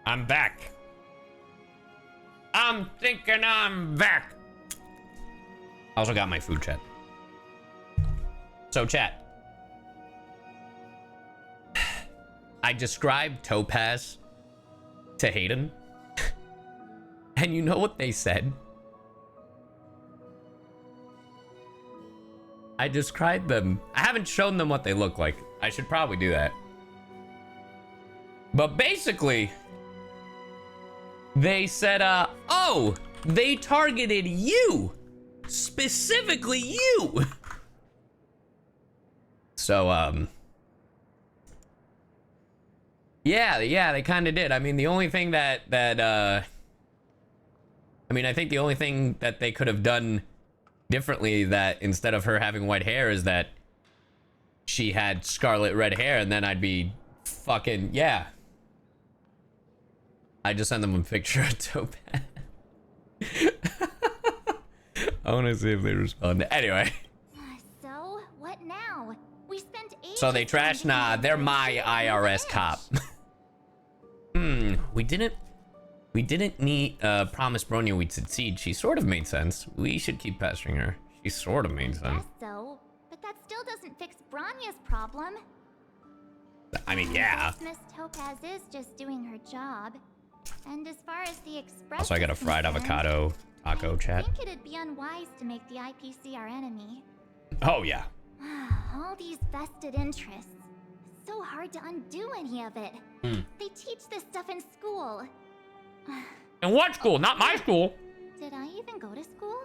I'm back. I'm thinking I'm back. I also got my food, chat. So, chat. I described Topaz to Hayden. And you know what they said? I described them. I haven't shown them what they look like. I should probably do that. But basically, they said, oh, they targeted you. Specifically you. So, yeah, they kind of did. I mean, the only thing I think the only thing that they could have done differently, that instead of her having white hair, is that she had scarlet red hair, and then I'd be fucking, yeah. I just sent them a picture of Topaz. I want to see if they respond. Anyway. So, what now? We spent ages. So they trash? Nah, they're my IRS cop. We didn't need promise Bronya we'd succeed. She sort of made sense. We should keep pestering her. She sort of made sense. Guess so, but that still doesn't fix Bronya's problem. I mean, yeah. Miss Topaz is just doing her job. And as far as the express, Also, I got a fried avocado taco, chat. I think it'd be unwise to make the IPC our enemy. Oh, yeah. All these vested interests. It's so hard to undo any of it. They teach this stuff in school. In what school? Not my school. Did I even go to school?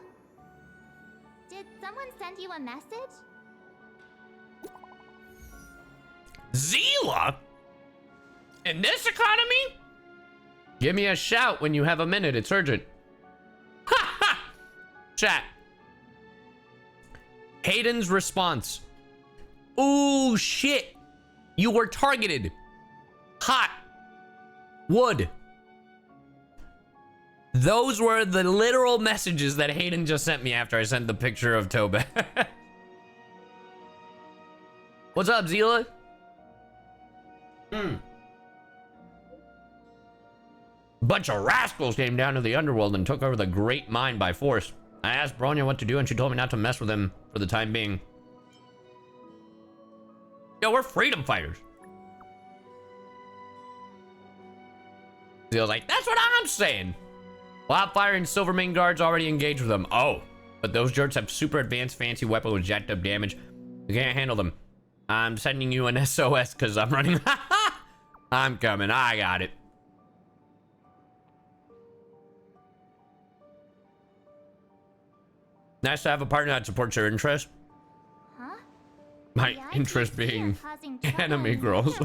Did someone send you a message? Zila? In this economy? Give me a shout when you have a minute. It's urgent. Ha ha! Chat. Hayden's response. Ooh, shit. You were targeted. Hot. Wood. Those were the literal messages that Hayden just sent me after I sent the picture of Topaz. What's up, Zila? Bunch of rascals came down to the underworld and took over the great mine by force. I asked Bronya what to do, and she told me not to mess with them for the time being. Yo, we're freedom fighters. Zila's like, that's what I'm saying. Wildfire and Silvermane guards already engaged with them. Oh, but those jerks have super advanced fancy weapons with jacked up damage. You can't handle them. I'm sending you an SOS because I'm running. I'm coming. I got it. Nice to have a partner that supports your interest. Huh? My interest being anime girls.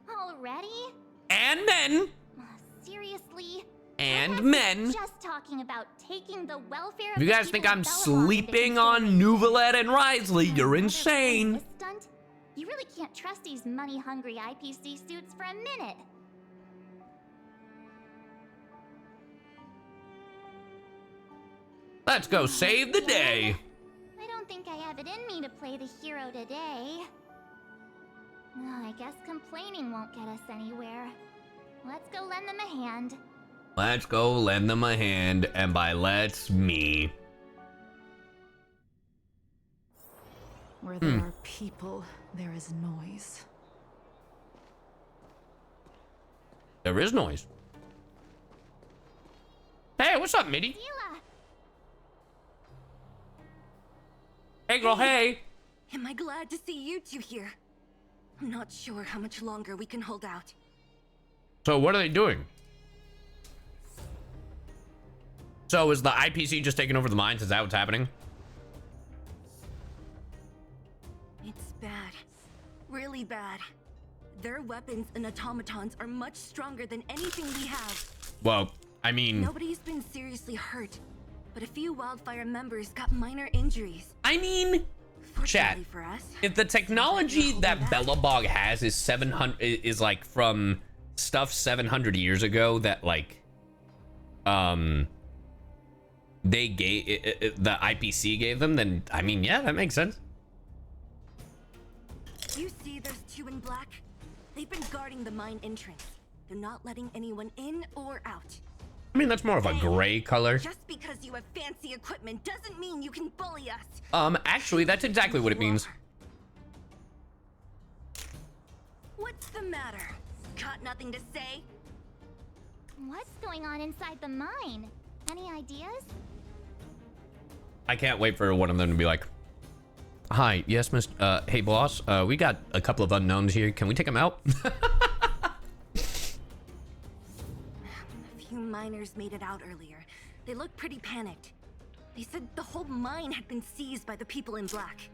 Already? And men. Seriously? And men. Just talking about taking the welfare If you guys think I'm sleeping on Nuvalet and Risley, you're insane. You really can't trust these money-hungry IPC suits for a minute. Let's go save the day. I don't think I have it in me to play the hero today. I guess complaining won't get us anywhere. Let's go lend them a hand. Let's go lend them a hand, and by let's, me. Where there are people, there is noise. There is noise. Hey, what's up, Mitty? Zila. Hey, girl, hey. Am I glad to see you two here? I'm not sure how much longer we can hold out. So what are they doing? So is the IPC just taking over the mines? Is that what's happening? It's bad. Really bad. Their weapons and automatons are much stronger than anything we have. Well, I mean... Nobody's been seriously hurt, but a few Wildfire members got minor injuries. I mean... Chat, for us, if the technology that Bellabog has is 700... is like from stuff 700 years ago that like... they gave... the IPC gave them, then, I mean, yeah, that makes sense. You see those two in black? They've been guarding the mine entrance. They're not letting anyone in or out. I mean, that's more of a gray color. Just because you have fancy equipment doesn't mean you can bully us. Actually, that's exactly what it means. What's the matter? Got nothing to say? What's going on inside the mine? Any ideas? I can't wait for one of them to be like, "Hi, yes, Mr. Hey, boss. We got a couple of unknowns here. Can we take them out?" A few miners made it out earlier. They looked pretty panicked. They said the whole mine had been seized by the people in black.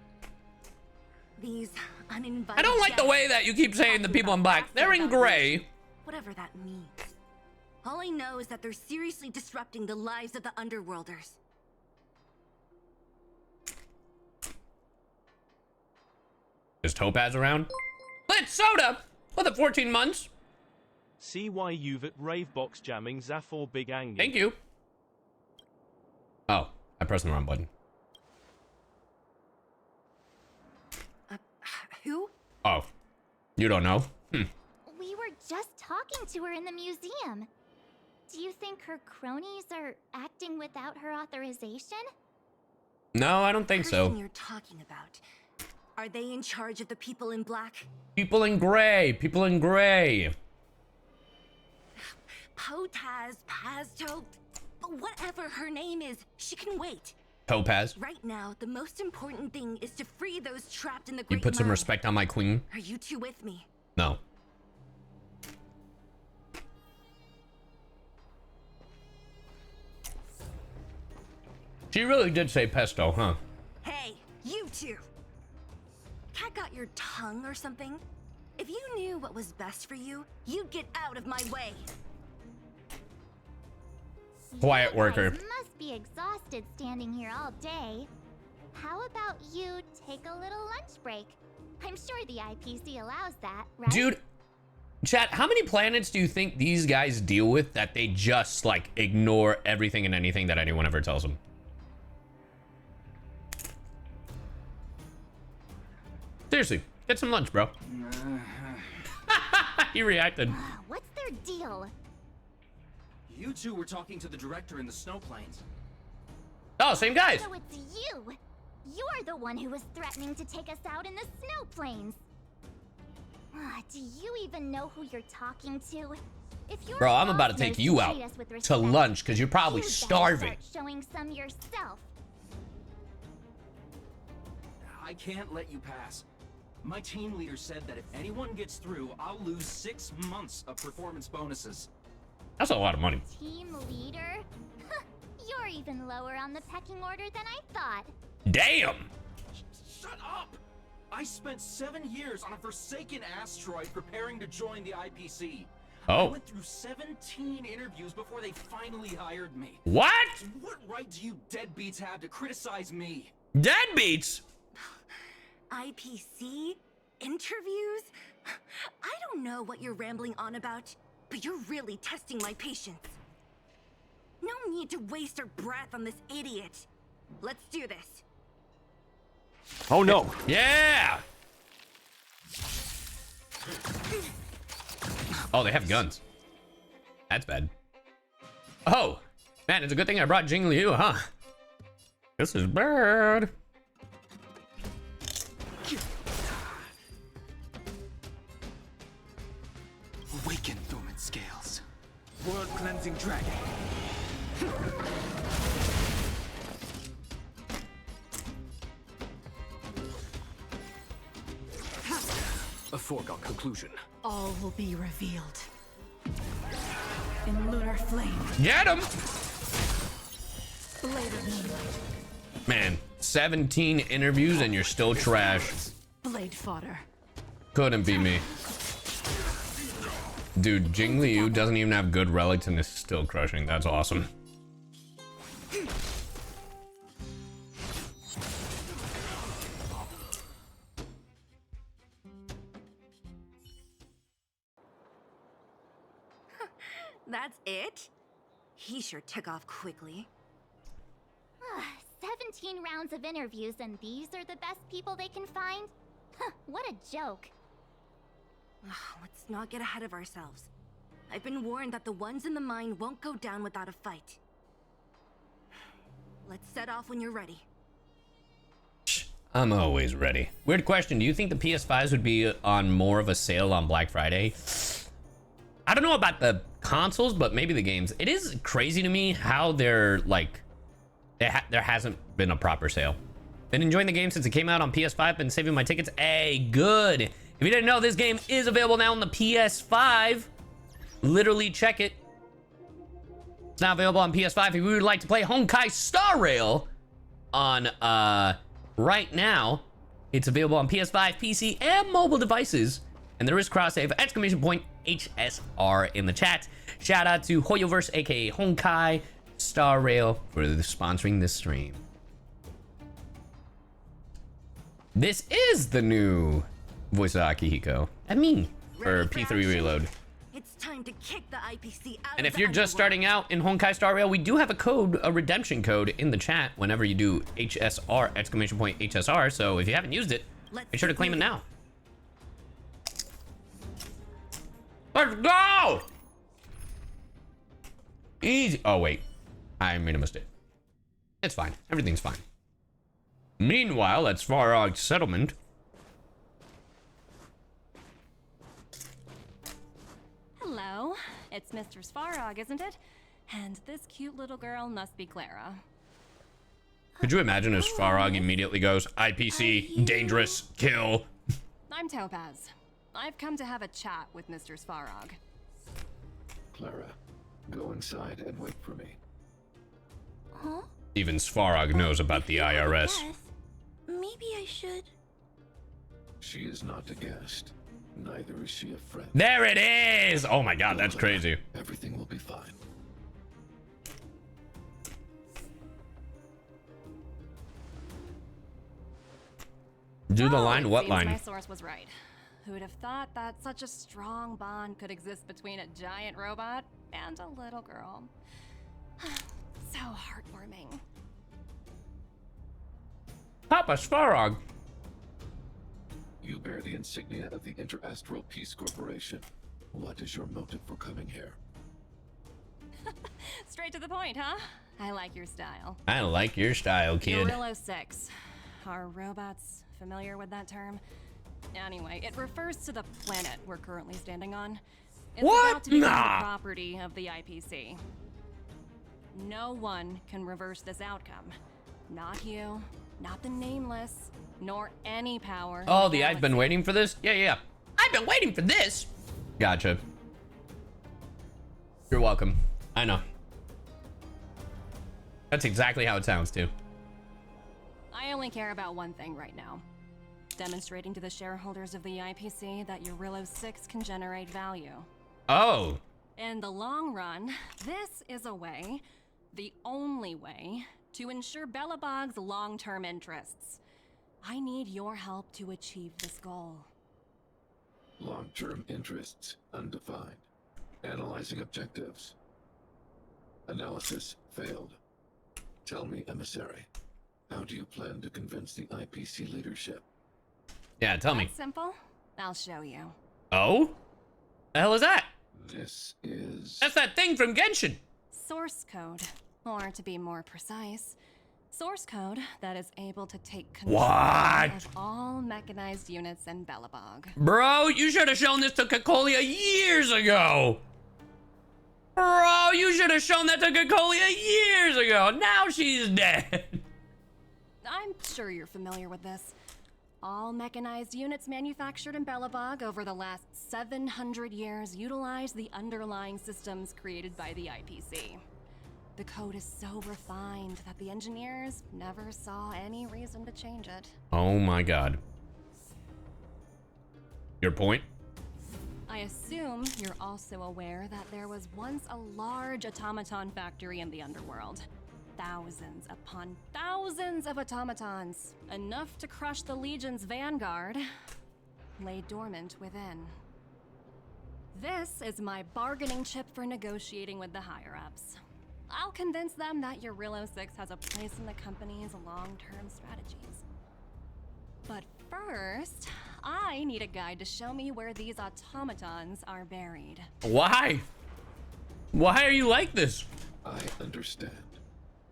These uninvited... I don't like the way that you keep saying the people in black. They're in gray. Whatever that means. All I know is that they're seriously disrupting the lives of the underworlders. Is Topaz around? Lit soda for the 14 months. CYUVtuber rave box jamming Zafor Big Ang. Thank you. Oh, I pressed the wrong button. Who? Oh, you don't know? We were just talking to her in the museum. Do you think her cronies are acting without her authorization? No, I don't think so. Person you're talking about. Are they in charge of the people in black? People in gray. People in gray. Potaz, Pazto, whatever her name is, she can wait. Topaz. Right now, the most important thing is to free those trapped in the You Great put some Mine. respect on my queen? Are you two with me? No. She really did say pesto, huh? Hey, you two! Cat got your tongue or something? If you knew what was best for you, you'd get out of my way. Quiet You worker. guys must be exhausted standing here all day. How about you take a little lunch break? I'm sure the IPC allows that, right? Dude, chat, how many planets do you think these guys deal with that they just, like, ignore everything and anything that anyone ever tells them? Seriously, get some lunch, bro. He reacted. What's their deal? You two were talking to the director in the snow plains. Oh, same guys. So it's you! You're the one who was threatening to take us out in the snow plains. Do you even know who you're talking to? If your Bro, I'm boss about to knows take you out treat us with to respect, lunch because you're probably you better starving. start showing some yourself. I can't let you pass. My team leader said that if anyone gets through, I'll lose 6 months of performance bonuses. That's a lot of money. Team leader? You're even lower on the pecking order than I thought. Damn. Shut up! I spent 7 years on a forsaken asteroid preparing to join the IPC. I Oh. went through 17 interviews before they finally hired me. What? What right do you deadbeats have to criticize me? Deadbeats? IPC? Interviews? I don't know what you're rambling on about, but you're really testing my patience. No need to waste our breath on this idiot. Let's do this. Oh no! Yeah. Oh, they have guns. That's bad. Oh, man, it's a good thing I brought Jing Liu, huh? This is bad. Awaken dormant scales. World cleansing dragon. A foregone conclusion. All will be revealed. In lunar flame, Get him. blade of moonlight, Man, 17 interviews and you're still trash. blade fodder. Couldn't be me. Dude, Jing Liu doesn't even have good relics and is still crushing. That's awesome. That's it? He sure took off quickly. 17 rounds of interviews and these are the best people they can find? What a joke. Let's not get ahead of ourselves. I've been warned that the ones in the mine won't go down without a fight. Let's set off when you're ready. I'm always ready. Weird question. Do you think the PS5s would be on more of a sale on Black Friday? I don't know about the consoles, but maybe the games. It is crazy to me how they're like, there hasn't been a proper sale. Been enjoying the game since it came out on PS5. Been saving my tickets. Hey, good. If you didn't know, this game is available now on the PS5. Literally check it. It's now available on PS5. If you would like to play Honkai Star Rail on right now, it's available on PS5, PC, and mobile devices. And there is cross-save, !HSR in the chat. Shout out to Hoyoverse, aka Honkai Star Rail, for sponsoring this stream. This is the new voice of Akihiko. And me, for P3 Reload. It's time to kick the IPC out. And if you're just starting out in Honkai Star Rail, we do have a code, a redemption code in the chat whenever you do HSR, !HSR. So if you haven't used it, make sure to claim it now. Let's go! Easy. Oh, wait. I made a mistake. It's fine. Everything's fine. Meanwhile, at Svarog Settlement. Hello. It's Mr. Svarog, isn't it? And this cute little girl must be Clara. Could you imagine if Svarog immediately goes, IPC, dangerous, kill? I'm Topaz. I've come to have a chat with Mr. Svarog. Clara, go inside and wait for me. Huh? Even Svarog knows about the IRS. Yes. Maybe I should. She is not a guest. Neither is she a friend. There it is! Oh my god, that's crazy. Everything will be fine. Do the Oh, line? it What seems line? My source was right. Who would have thought that such a strong bond could exist between a giant robot and a little girl? So heartwarming. Papa Svarog. You bear the insignia of the Interastral Peace Corporation. What is your motive for coming here? Straight to the point, huh? I like your style. I like your style, kid. Gorilla 6. Are robots familiar with that term? Anyway, it refers to the planet we're currently standing on. It's What? about to become Nah. the property of the IPC. No one can reverse this outcome. Not you, not the Nameless, nor any power. Oh, in the I've been galaxy. waiting for this? Yeah. I've been waiting for this. Gotcha. You're welcome. I know. That's exactly how it sounds, too. I only care about one thing right now. Demonstrating to the shareholders of the IPC that Eurillo 6 can generate value. Oh. In the long run, this is a way, the only way, to ensure Belobog's long-term interests. I need your help to achieve this goal. Long-term interests undefined. Analyzing objectives. Analysis failed. Tell me, emissary, how do you plan to convince the IPC leadership? Yeah, tell me. That's simple. I'll show you. Oh? The hell is that? This is... That's that thing from Genshin. Source code, or to be more precise, source code that is able to take control What? of all mechanized units in Belobog. Bro, you should have shown this to Kakolia years ago. Bro, you should have shown that to Kakolia years ago. Now she's dead. I'm sure you're familiar with this. All mechanized units manufactured in Belobog over the last 700 years utilize the underlying systems created by the IPC. The code is so refined that the engineers never saw any reason to change it. Oh my god. Your point? I assume you're also aware that there was once a large automaton factory in the underworld. Thousands upon thousands of automatons, enough to crush the Legion's vanguard, lay dormant within. This is my bargaining chip for negotiating with the higher-ups. I'll convince them that Eurillo 6 has a place in the company's long-term strategies. But first, I need a guide to show me where these automatons are buried. Why? Why are you like this? I understand.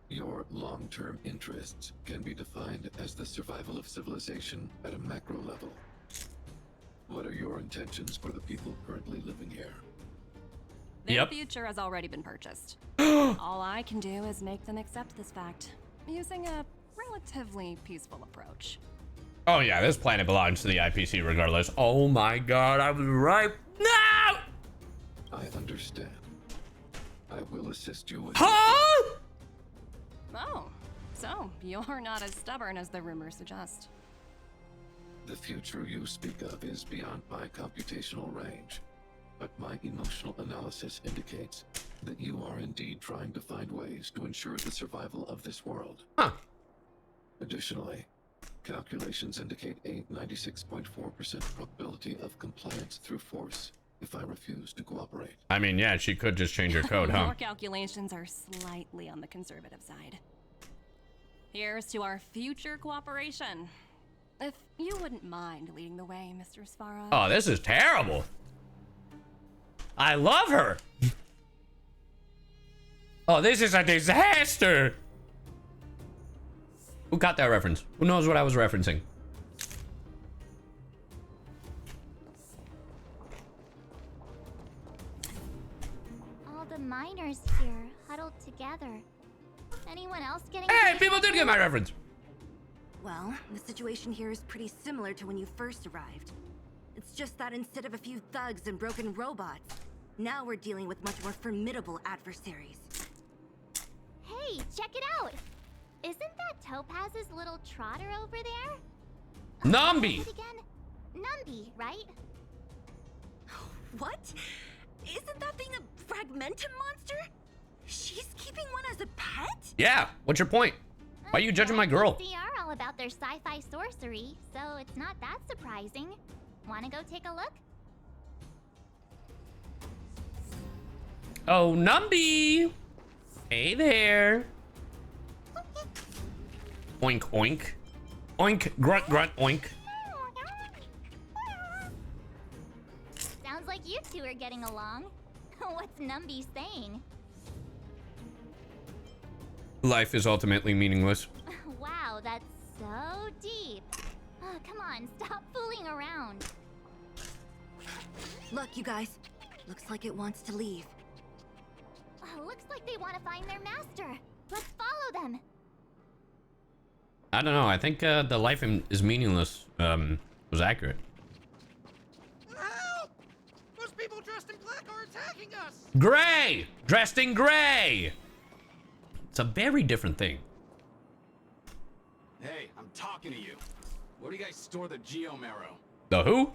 Your long-term interests can be defined as the survival of civilization at a macro level. What are your intentions for the people currently living here? Their future has already been purchased. All I can do is make them accept this fact, using a relatively peaceful approach. Oh yeah, this planet belongs to the IPC regardless. Oh my god, I was right. No! I understand. I will assist you with... Huh? Oh, so you're not as stubborn as the rumors suggest. The future you speak of is beyond my computational range, but my emotional analysis indicates that you are indeed trying to find ways to ensure the survival of this world. Huh. Additionally, calculations indicate a 96.4% probability of compliance through force if I refuse to cooperate. I mean, yeah, she could just change her code, huh? Your calculations are slightly on the conservative side. Here's to our future cooperation. If you wouldn't mind leading the way, Mr. Sfara. Oh, this is terrible. I love her. Oh, this is a disaster. Who got that reference? Who knows what I was referencing? All the miners here, huddled together. Anyone else getting... Hey, people did get my reference. Well, the situation here is pretty similar to when you first arrived. It's just that instead of a few thugs and broken robots, now we're dealing with much more formidable adversaries. Hey, check it out! Isn't that Topaz's little trotter over there? Numby! What is it again? Numby, right? What? Isn't that thing a fragmentum monster? She's keeping one as a pet? Yeah, what's your point? Why are you judging my girl? They are all about their sci-fi sorcery, so it's not that surprising. Wanna go take a look? Oh, Numby! Hey there. Oink, oink. Oink, grunt, grunt, oink. Sounds like you two are getting along. What's Numby saying? Life is ultimately meaningless. Wow, that's so deep. Oh, come on, stop fooling around. Look, you guys. Looks like it wants to leave. Oh, looks like they want to find their master. Let's follow them. I don't know, I think the life is meaningless was accurate. Help! Those people dressed in black are attacking us! Gray! Dressed in gray! It's a very different thing. Hey, I'm talking to you. Where do you guys store the geomarrow? The who?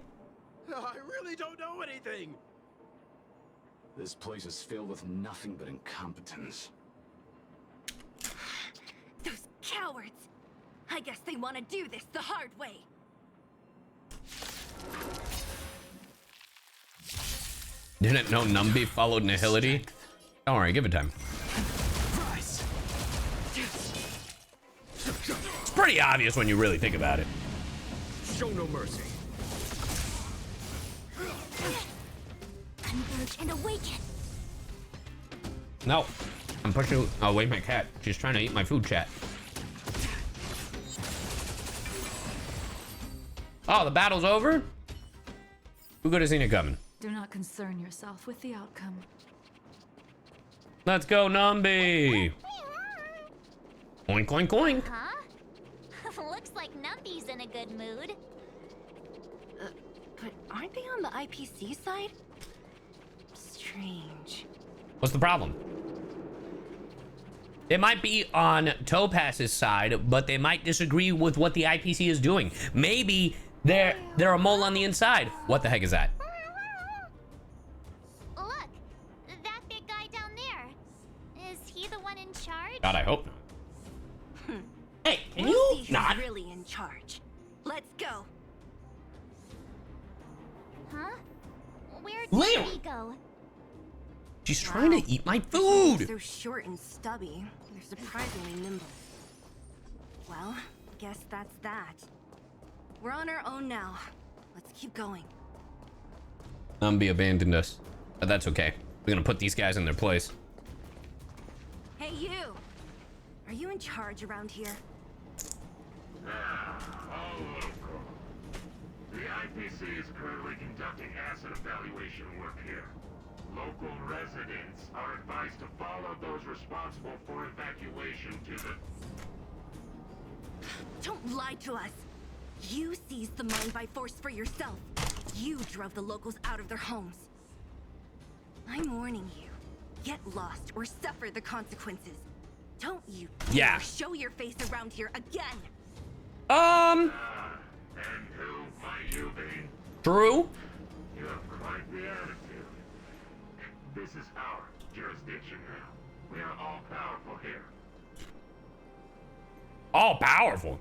I really don't know anything! This place is filled with nothing but incompetence. Those cowards! I guess they want to do this the hard way. Didn't know Numby followed Nihility? Don't worry, give it time. It's pretty obvious when you really think about it. Show no mercy. Converge and awaken. No, I'm pushing away my cat. She's trying to eat my food, chat. Oh, the battle's over? Who could have seen it coming? Do not concern yourself with the outcome. Let's go, Numby! Oink, oink, oink. Huh? Looks like Numby's in a good mood. But aren't they on the IPC side? Strange. What's the problem? They might be on Topaz's side, but they might disagree with what the IPC is doing. Maybe they're a mole on the inside. What the heck is that? Look, that big guy down there. Is he the one in charge? God, I hope not. Hey, can We'll you see who's not? really in charge. Let's go. Huh? Where'd Leo! Numby go? She's trying to eat my They're food. so short and stubby. They're surprisingly nimble. Well, guess that's that. We're on our own now. keep going. Umbi abandoned us. But that's okay. We're gonna put these guys in their place. Hey, you! Are you in charge around here? All local. The IPC is currently conducting asset evaluation work here. Local residents are advised to follow those responsible for evacuation to the... Don't lie to us! You seized the mine by force for yourself. You drove the locals out of their homes. I'm warning you. Get lost or suffer the consequences. Don't you dare show your face around here again! And who might you be? True. You have quite the attitude. This is our jurisdiction now. We are all powerful here. All powerful.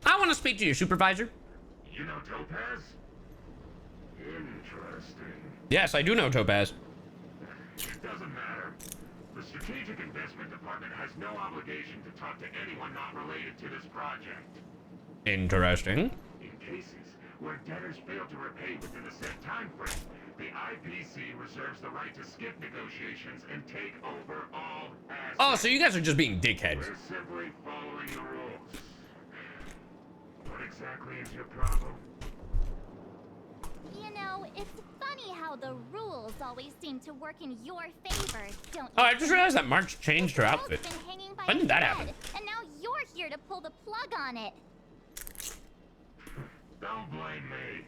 I want to speak to your supervisor. You know Topaz? Interesting. Yes, I do know Topaz. It doesn't matter. The Strategic Investment Department has no obligation to talk to anyone not related to this project. Interesting. In cases where debtors fail to repay within a set time frame, the IPC reserves the right to skip negotiations and take over all assets. Oh, so you guys are just being dickheads. We're simply following the rules. What exactly is your problem? You know, it's funny how the rules always seem to work in your favor, don't you? Oh, I just realized that March changed her The outfit. world's been hanging by When did that a happen? thread, and now you're here to pull the plug on it. Don't blame me.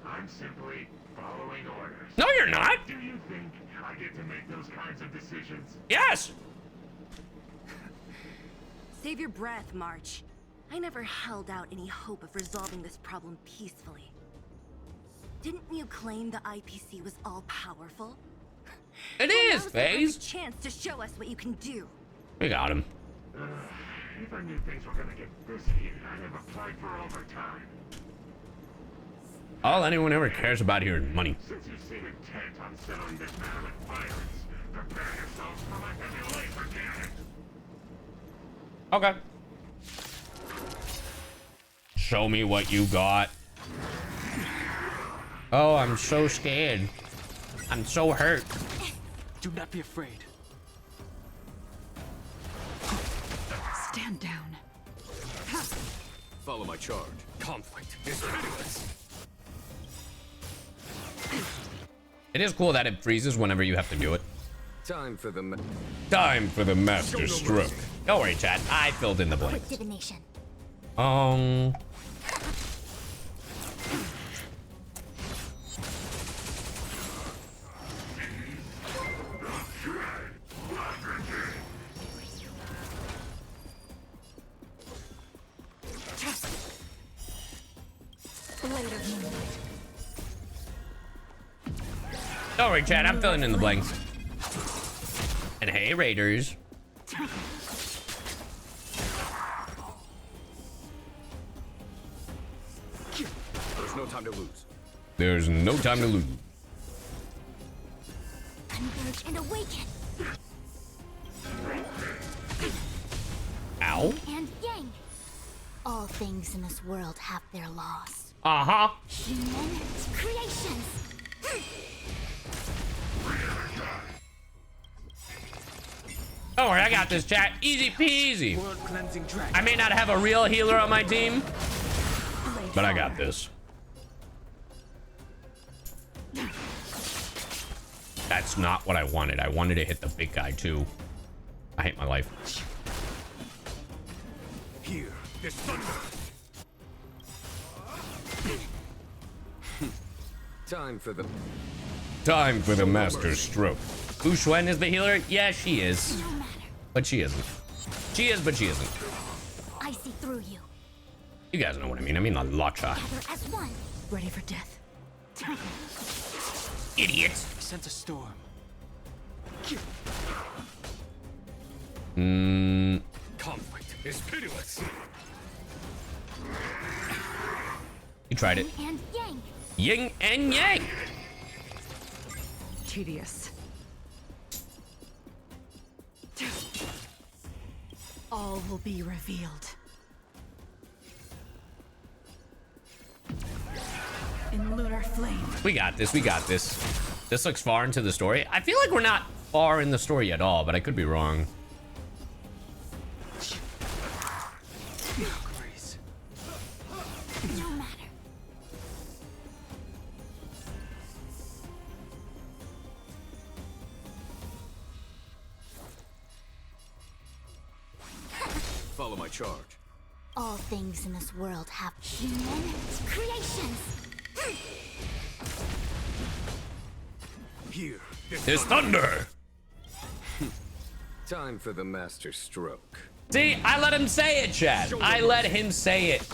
I'm simply following orders. No, you're not. Do you think I get to make those kinds of decisions? Yes. Save your breath, March. I never held out any hope of resolving this problem peacefully. Didn't you claim the IPC was all-powerful? It Well, is, now's the FaZe. perfect chance to show us what you can do. We got him. If I knew things were gonna get this heated, I'd have applied for overtime. All anyone ever cares about here is money. Since you seem intent on settling this matter with violence, prepare yourselves for my heavy laser cannon. Okay. Show me what you got. Oh, I'm so scared. I'm so hurt. Do not be afraid. Stand down. Follow my charge. Conflict is pitiless. It is cool that it freezes whenever you have to do it. Time for the Master Stroke. Don't worry, chat. I filled in the blanks. Quick divination. Don't worry, chat. I'm filling in the blanks. And hey, Raiders. There's no time to lose. There's no time to lose. Converge and awaken. Ow. And yang. All things in this world have their laws. Uh-huh. Human creations. Don't worry, I got this, chat. Easy peasy. World cleansing dragon. I may not have a real healer on my team, but I got this. That's not what I wanted. I wanted to hit the big guy, too. I hate my life. Here is thunder. Time for the Master Stroke. Wu Xuan is the healer? Yeah, she is. No matter. But she isn't. She is, but she isn't. I see through you. You guys know what I mean. I mean the Lacha. Gather as one. Ready for death. Idiot. Sense a storm. Conflict is pitiless. You tried it. And yang. Yin and yang. Tedious. All will be revealed. flame. We got this. We got this. This looks far into the story. I feel like we're not far in the story at all, but I could be wrong. No matter. Follow my charge. All things in this world have human creations. Here. There's thunder. Time for the master stroke. See, I let him say it, Chad. I let him say it.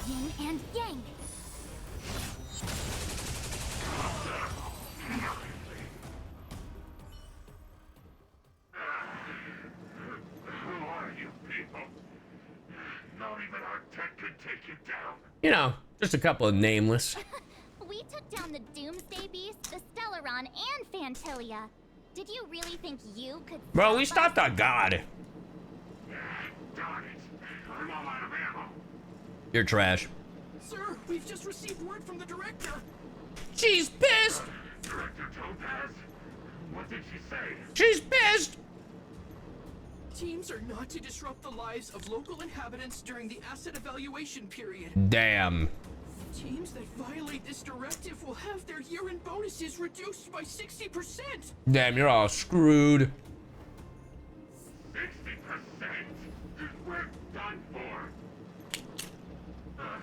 Yin and yang. Who are you people? Not even our tech could take you down. You know, just a couple of nameless. We took down the Doomsday Beast, the Stellaron, and Fantilia. Did you really think you could? Bro, we stop us? stopped a god. Darn it. I'm all out of ammo. You're trash. Sir, we've just received word from the director. She's pissed. Director Topaz? What did she say? She's pissed. Teams are not to disrupt the lives of local inhabitants during the asset evaluation period. Damn. Teams that violate this directive will have their year-end bonuses reduced by 60%. Damn, you're all screwed. 60%? We're done for.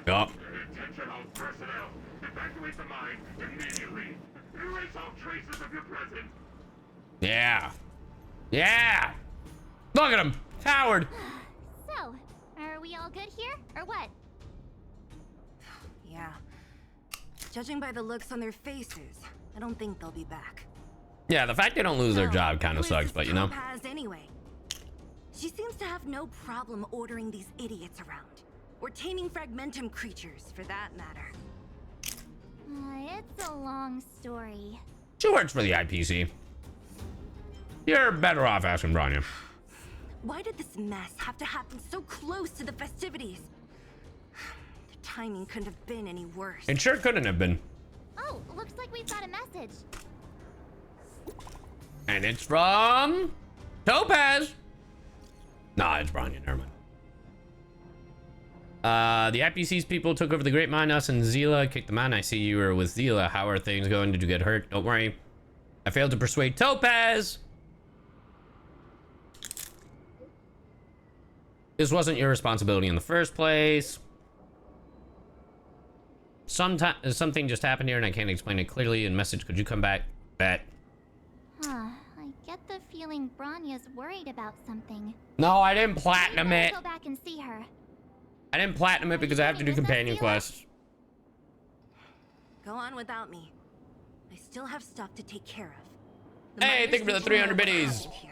Yup. Attention all personnel. Evacuate the mine immediately. Erase all traces of your presence. Yeah. Yeah. Look at him. Coward. So, are we all good here, or what? Yeah. Judging by the looks on their faces, I don't think they'll be back. Yeah, the fact they don't lose their So, job kind who of is sucks, this but you know. Topaz anyway? She seems to have no problem ordering these idiots around. Or taming fragmentum creatures, for that matter. It's a long story. She works for the IPC. You're better off asking Branya. Why did this mess have to happen so close to the festivities? The timing couldn't have been any worse. It sure couldn't have been. Oh, looks like we've got a message. And it's from Topaz. Nah, it's Branya. Never mind. The IPC's people took over the Great Mine. Us and Zila kicked them out. I see you were with Zila. How are things going? Did you get hurt? Don't worry. I failed to persuade Topaz. This wasn't your responsibility in the first place. Something just happened here and I can't explain it clearly. In message, could you come back? Bet. Huh, I get the feeling Branya's worried about something. No, I didn't platinum Maybe it. I'll go back and see her. I didn't platinum it because I have to do companion quests. Go on without me. I still have stuff to take care of. The Hey, miners thank you for the need to know 300 what biddies. happened here.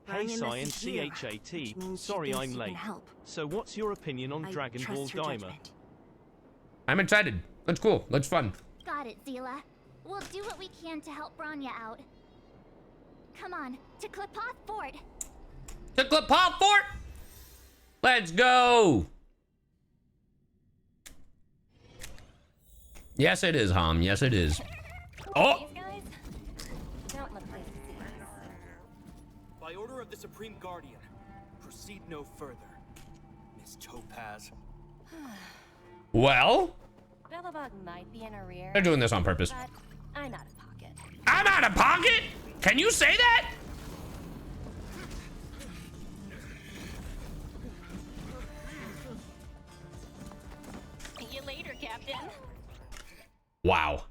Hey, Branya Cy and messaged Zila, CHAT. which means she Sorry thinks I'm she can late. help. So what's your opinion on I Dragon Ball trust her Daima? judgment. I'm excited. That's cool. That's fun. Got it, Zila. We'll do what we can to help Branya out. Come on, to Klipoth Fort. To Klipoth Fort. Let's go. Yes, it is, Hom. Yes, it is. Oh. These guys don't look like By order of the Supreme Guardian, proceed no further, Miss Topaz. Well, Billabug might be in arrears. they're doing this on purpose. But I'm out of pocket. I'm out of pocket? Can you say that? See you later, Captain. Wow.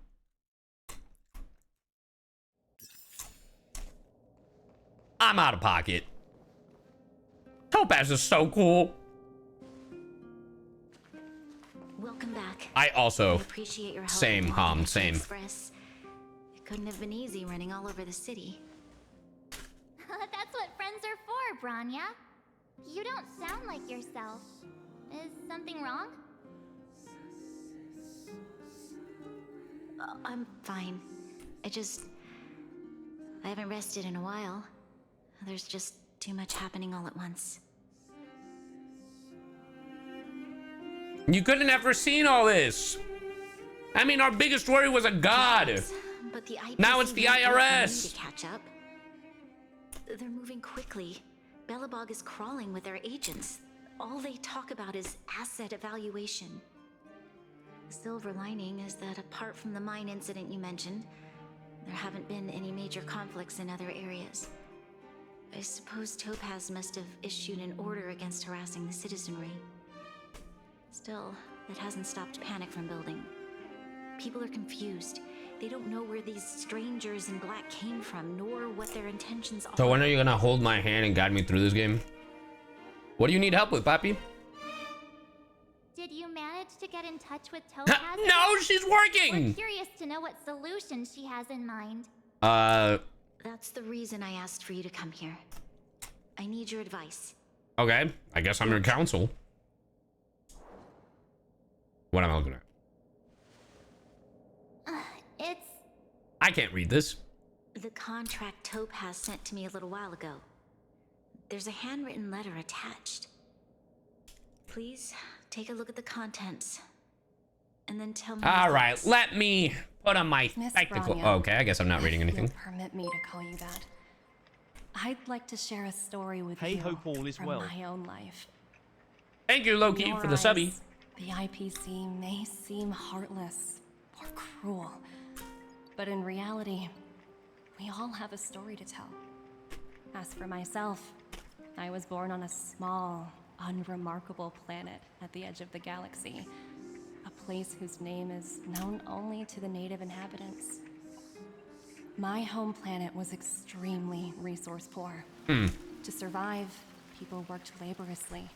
I'm out of pocket. Topaz is so cool. Welcome back. I also appreciate your help. same, with the Hom, Intergalactic same. Express. It couldn't have been easy running all over the city. That's what friends are for, Branya. You don't sound like yourself. Is something wrong? I'm fine. I haven't rested in a while. There's just too much happening all at once. You couldn't have foreseen all this. I mean, our biggest worry was a god. But the IPC Now it's the won't wait for me IRS. to catch up. They're moving quickly. Belobog is crawling with their agents. All they talk about is asset evaluation. The silver lining is that apart from the mine incident you mentioned, there haven't been any major conflicts in other areas. I suppose Topaz must have issued an order against harassing the citizenry. Still, that hasn't stopped panic from building. People are confused. They don't know where these strangers in black came from, nor what their intentions are. So when are you gonna hold my hand and guide me through this game? What do you need help with, Papi? Did you manage to get in touch with Topaz? No, she's working! We're curious to know what solution she has in mind. That's the reason I asked for you to come here. I need your advice. Okay, I guess I'm your counsel. What am I looking at? It's... I can't read this. The contract Topaz sent to me a little while ago. There's a handwritten letter attached. Please take a look at the contents, and then tell me. All right, let me put on my Miss spectacle. Branya, Oh, okay, I guess I'm not reading if anything. you'll permit me to call you that. I'd like to share a story with Hey, you hope all is from well. my own life. Thank you, Loki, In your for the subby. eyes, the IPC may seem heartless or cruel, but in reality, we all have a story to tell. As for myself, I was born on a small, unremarkable planet at the edge of the galaxy, a place whose name is known only to the native inhabitants. My home planet was extremely resource poor. To survive, people worked laboriously,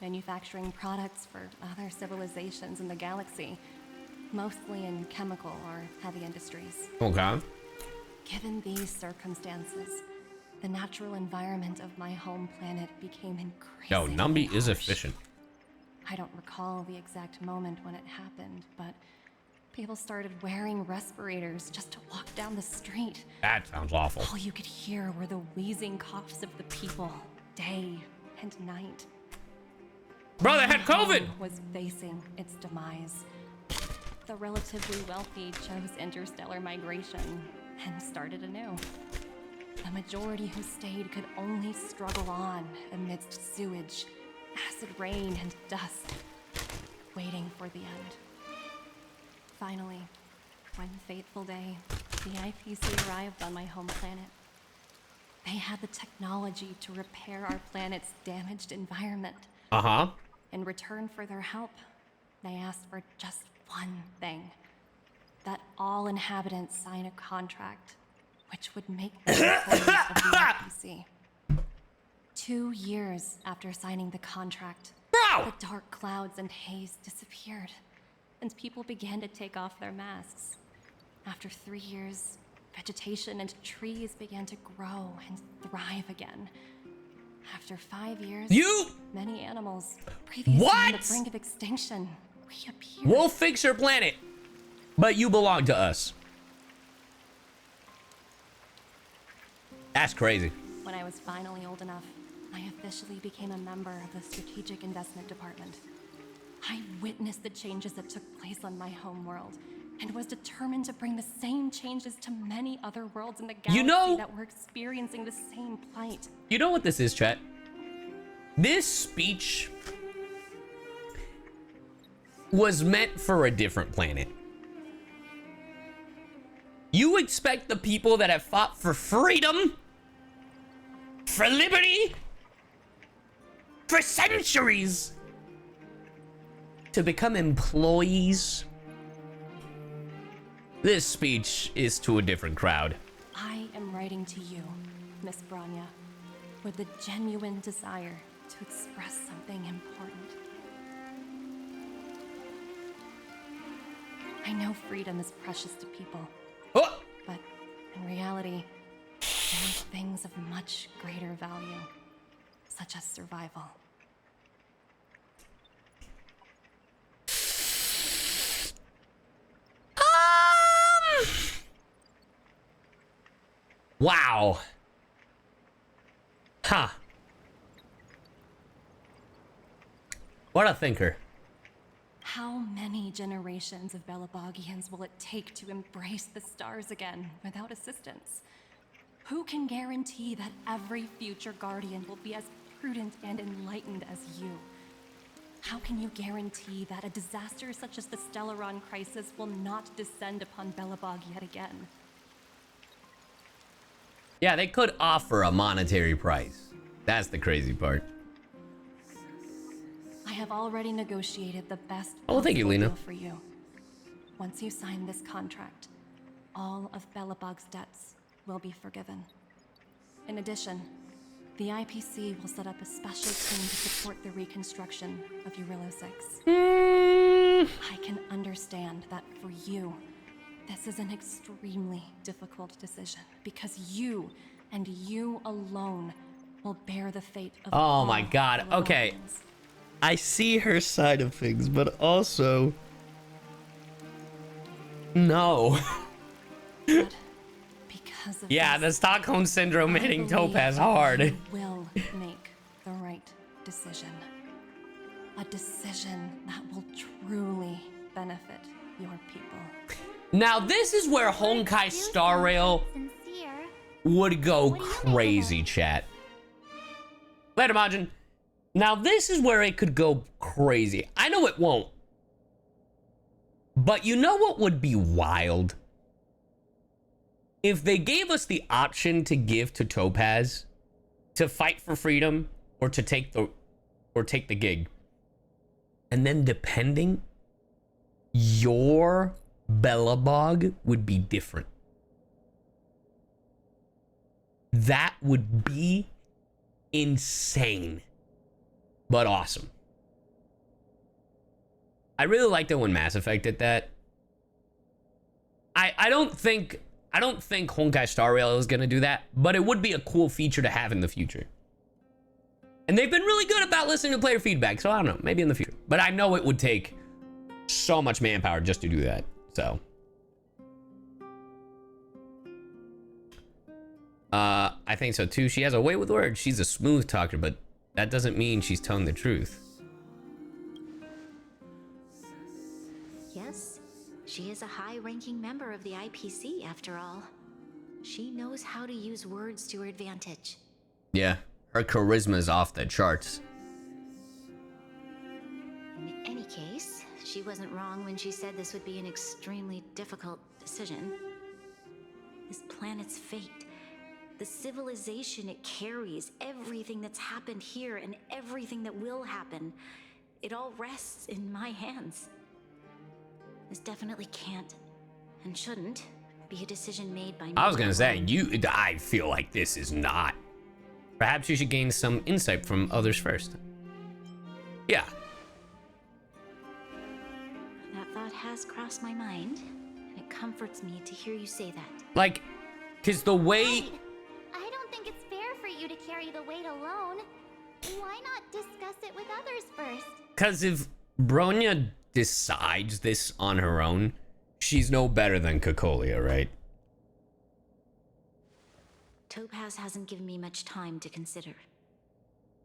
manufacturing products for other civilizations in the galaxy, mostly in chemical or heavy industries. Okay. Given these circumstances, the natural environment of my home planet became Yo, increasingly Numby is harsh. efficient. I don't recall the exact moment when it happened, but people started wearing respirators just to walk down the street. That sounds awful. All you could hear were the wheezing coughs of the people, day and night. Bro, they had My home COVID! was facing its demise. The relatively wealthy chose interstellar migration and started anew. The majority who stayed could only struggle on amidst sewage, acid rain, and dust, waiting for the end. Finally, one fateful day, the IPC arrived on my home planet. They had the technology to repair our planet's damaged environment. Uh-huh. In return for their help, they asked for just one thing: that all inhabitants sign a contract which would make them employees of the IPC. 2 years after signing the contract, Bro! the dark clouds and haze disappeared, and people began to take off their masks. After 3 years, vegetation and trees began to grow and thrive again. After 5 years, many animals previously on the brink of extinction reappeared. We'll fix your planet, but you belong to us. That's crazy. When I was finally old enough, I officially became a member of the Strategic Investment Department. I witnessed the changes that took place on my home world, and was determined to bring the same changes to many other worlds in the galaxy that were experiencing the same plight. You know what this is, chat? This speech was meant for a different planet. You expect the people that have fought for freedom, for liberty, for centuries, to become employees? This speech is to a different crowd. I am writing to you, Miss Branya, with the genuine desire to express something important. I know freedom is precious to people, but in reality, there are things of much greater value, such as survival. Wow. Huh. What a thinker. How many generations of Belabogians will it take to embrace the stars again without assistance? Who can guarantee that every future guardian will be as prudent and enlightened as you? How can you guarantee that a disaster such as the Stellaron crisis will not descend upon Belobog yet again? Yeah, they could offer a monetary price. That's the crazy part. I have already negotiated the best Oh, thank you, possible Lena. deal for you. Once you sign this contract, all of Belobog's debts will be forgiven. In addition, the IPC will set up a special team to support the reconstruction of Urilla 6. I can understand that for you, this is an extremely difficult decision because you and you alone will bear the fate of Oh my god. Okay. Belabogians. I see her side of things, but also no. But because of Yeah, the this, Stockholm Syndrome I hitting believe Topaz that hard. You will make the right decision. A decision that will truly benefit your people. Now, this is where Honkai Star Rail Sincere. would go What do you make of crazy, it? chat. Later, Majin. Now, this is where it could go crazy. I know it won't. But you know what would be wild? If they gave us the option to give to Topaz to fight for freedom or to take the gig. And then depending, your Belobog would be different. That would be insane, but awesome. I really liked it when Mass Effect did that. I don't think Honkai Star Rail is gonna do that, but it would be a cool feature to have in the future. And they've been really good about listening to player feedback, so I don't know, maybe in the future. But I know it would take so much manpower just to do that. So I think so too. She has a way with words. She's a smooth talker, but that doesn't mean she's telling the truth. Yes, she is a high-ranking member of the IPC, after all. She knows how to use words to her advantage. Yeah, her charisma is off the charts. In any case, she wasn't wrong when she said this would be an extremely difficult decision. This planet's fate, the civilization it carries, everything that's happened here and everything that will happen, it all rests in my hands. This definitely can't and shouldn't be a decision made by me. I was gonna say, I feel like this is not. Perhaps you should gain some insight from others first. Yeah. That thought has crossed my mind, and it comforts me to hear you say that. Like, cause the way... Right. I don't think it's fair for you to carry the weight alone. Why not discuss it with others first? Cause if Bronya decides this on her own, she's no better than Cocolia, right? Topaz hasn't given me much time to consider.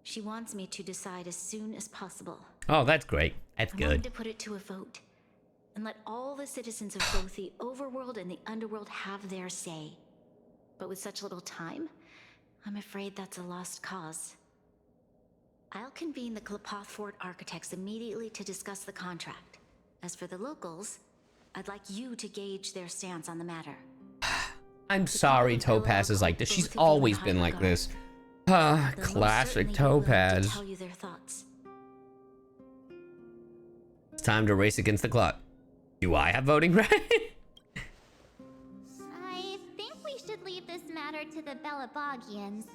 She wants me to decide as soon as possible. Oh, that's great. That's I wanted good. to put it to a vote and let all the citizens of both the overworld and the underworld have their say. But with such little time, I'm afraid that's a lost cause. I'll convene the Klapoth Fort architects immediately to discuss the contract. As for the locals, I'd like you to gauge their stance on the matter. I'm sorry Topaz is like this. She's always been like this. They'll most Classic certainly be willing to Topaz. tell you their thoughts. It's time to race against the clock. Do I have voting right? I think we should leave this matter to the Belabogians.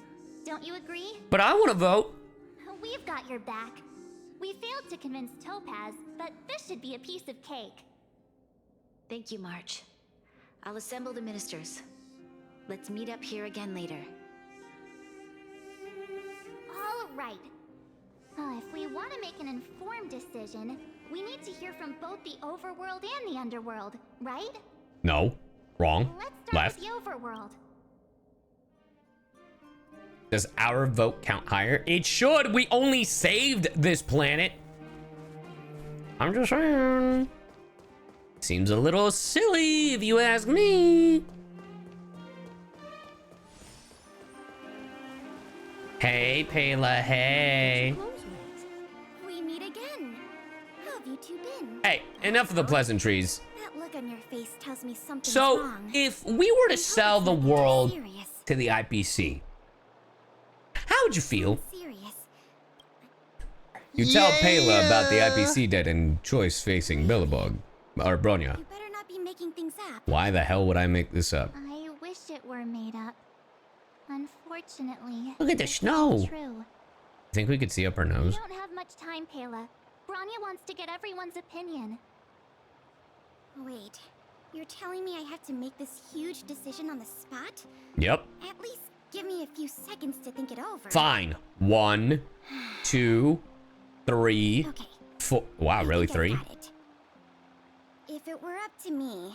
Don't you agree? But I want to vote. We've got your back. We failed to convince Topaz, but this should be a piece of cake. Thank you, March. I'll assemble the ministers. Let's meet up here again later. All right. If we want to make an informed decision, we need to hear from both the overworld and the underworld, right? No. Wrong. Let's start Left. with the overworld. Does our vote count higher? It should. We only saved this planet. I'm just saying. Seems a little silly if you ask me. Hey, Payla, hey. We meet again. How have you two been? Hey, enough of the pleasantries. That look on your face tells me something's So, wrong. if we were to sell the world Serious. to the IPC, how would you feel? Serious. You tell Payla about the IPC dead and choice facing Billabong, or Bronya. You better not be making things up. Why the hell would I make this up? I wish it were made up. Unfortunately. Look at the it's snow. all True. Think we could see up her We nose? don't have much time, Payla. Bronya wants to get everyone's opinion. Wait, you're telling me I have to make this huge decision on the spot? Yep. At least give me a few seconds to think it over. Fine. 1, 2, 3, Okay. 4. Wow, really I think 3? I got it. If it were up to me,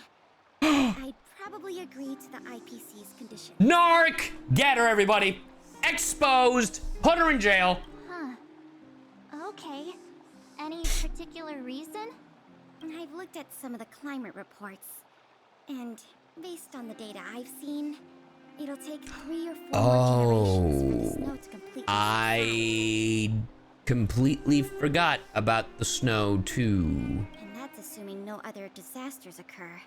I'd probably agree to the IPC's conditions. Narc! Get her, everybody! Exposed! Put her in jail! Huh. Okay. Any particular reason? I've looked at some of the climate reports, and based on the data I've seen, it'll take 3 or 4 more generations for the snow to completely I completely forgot about the snow, too. And that's assuming no other disasters occur.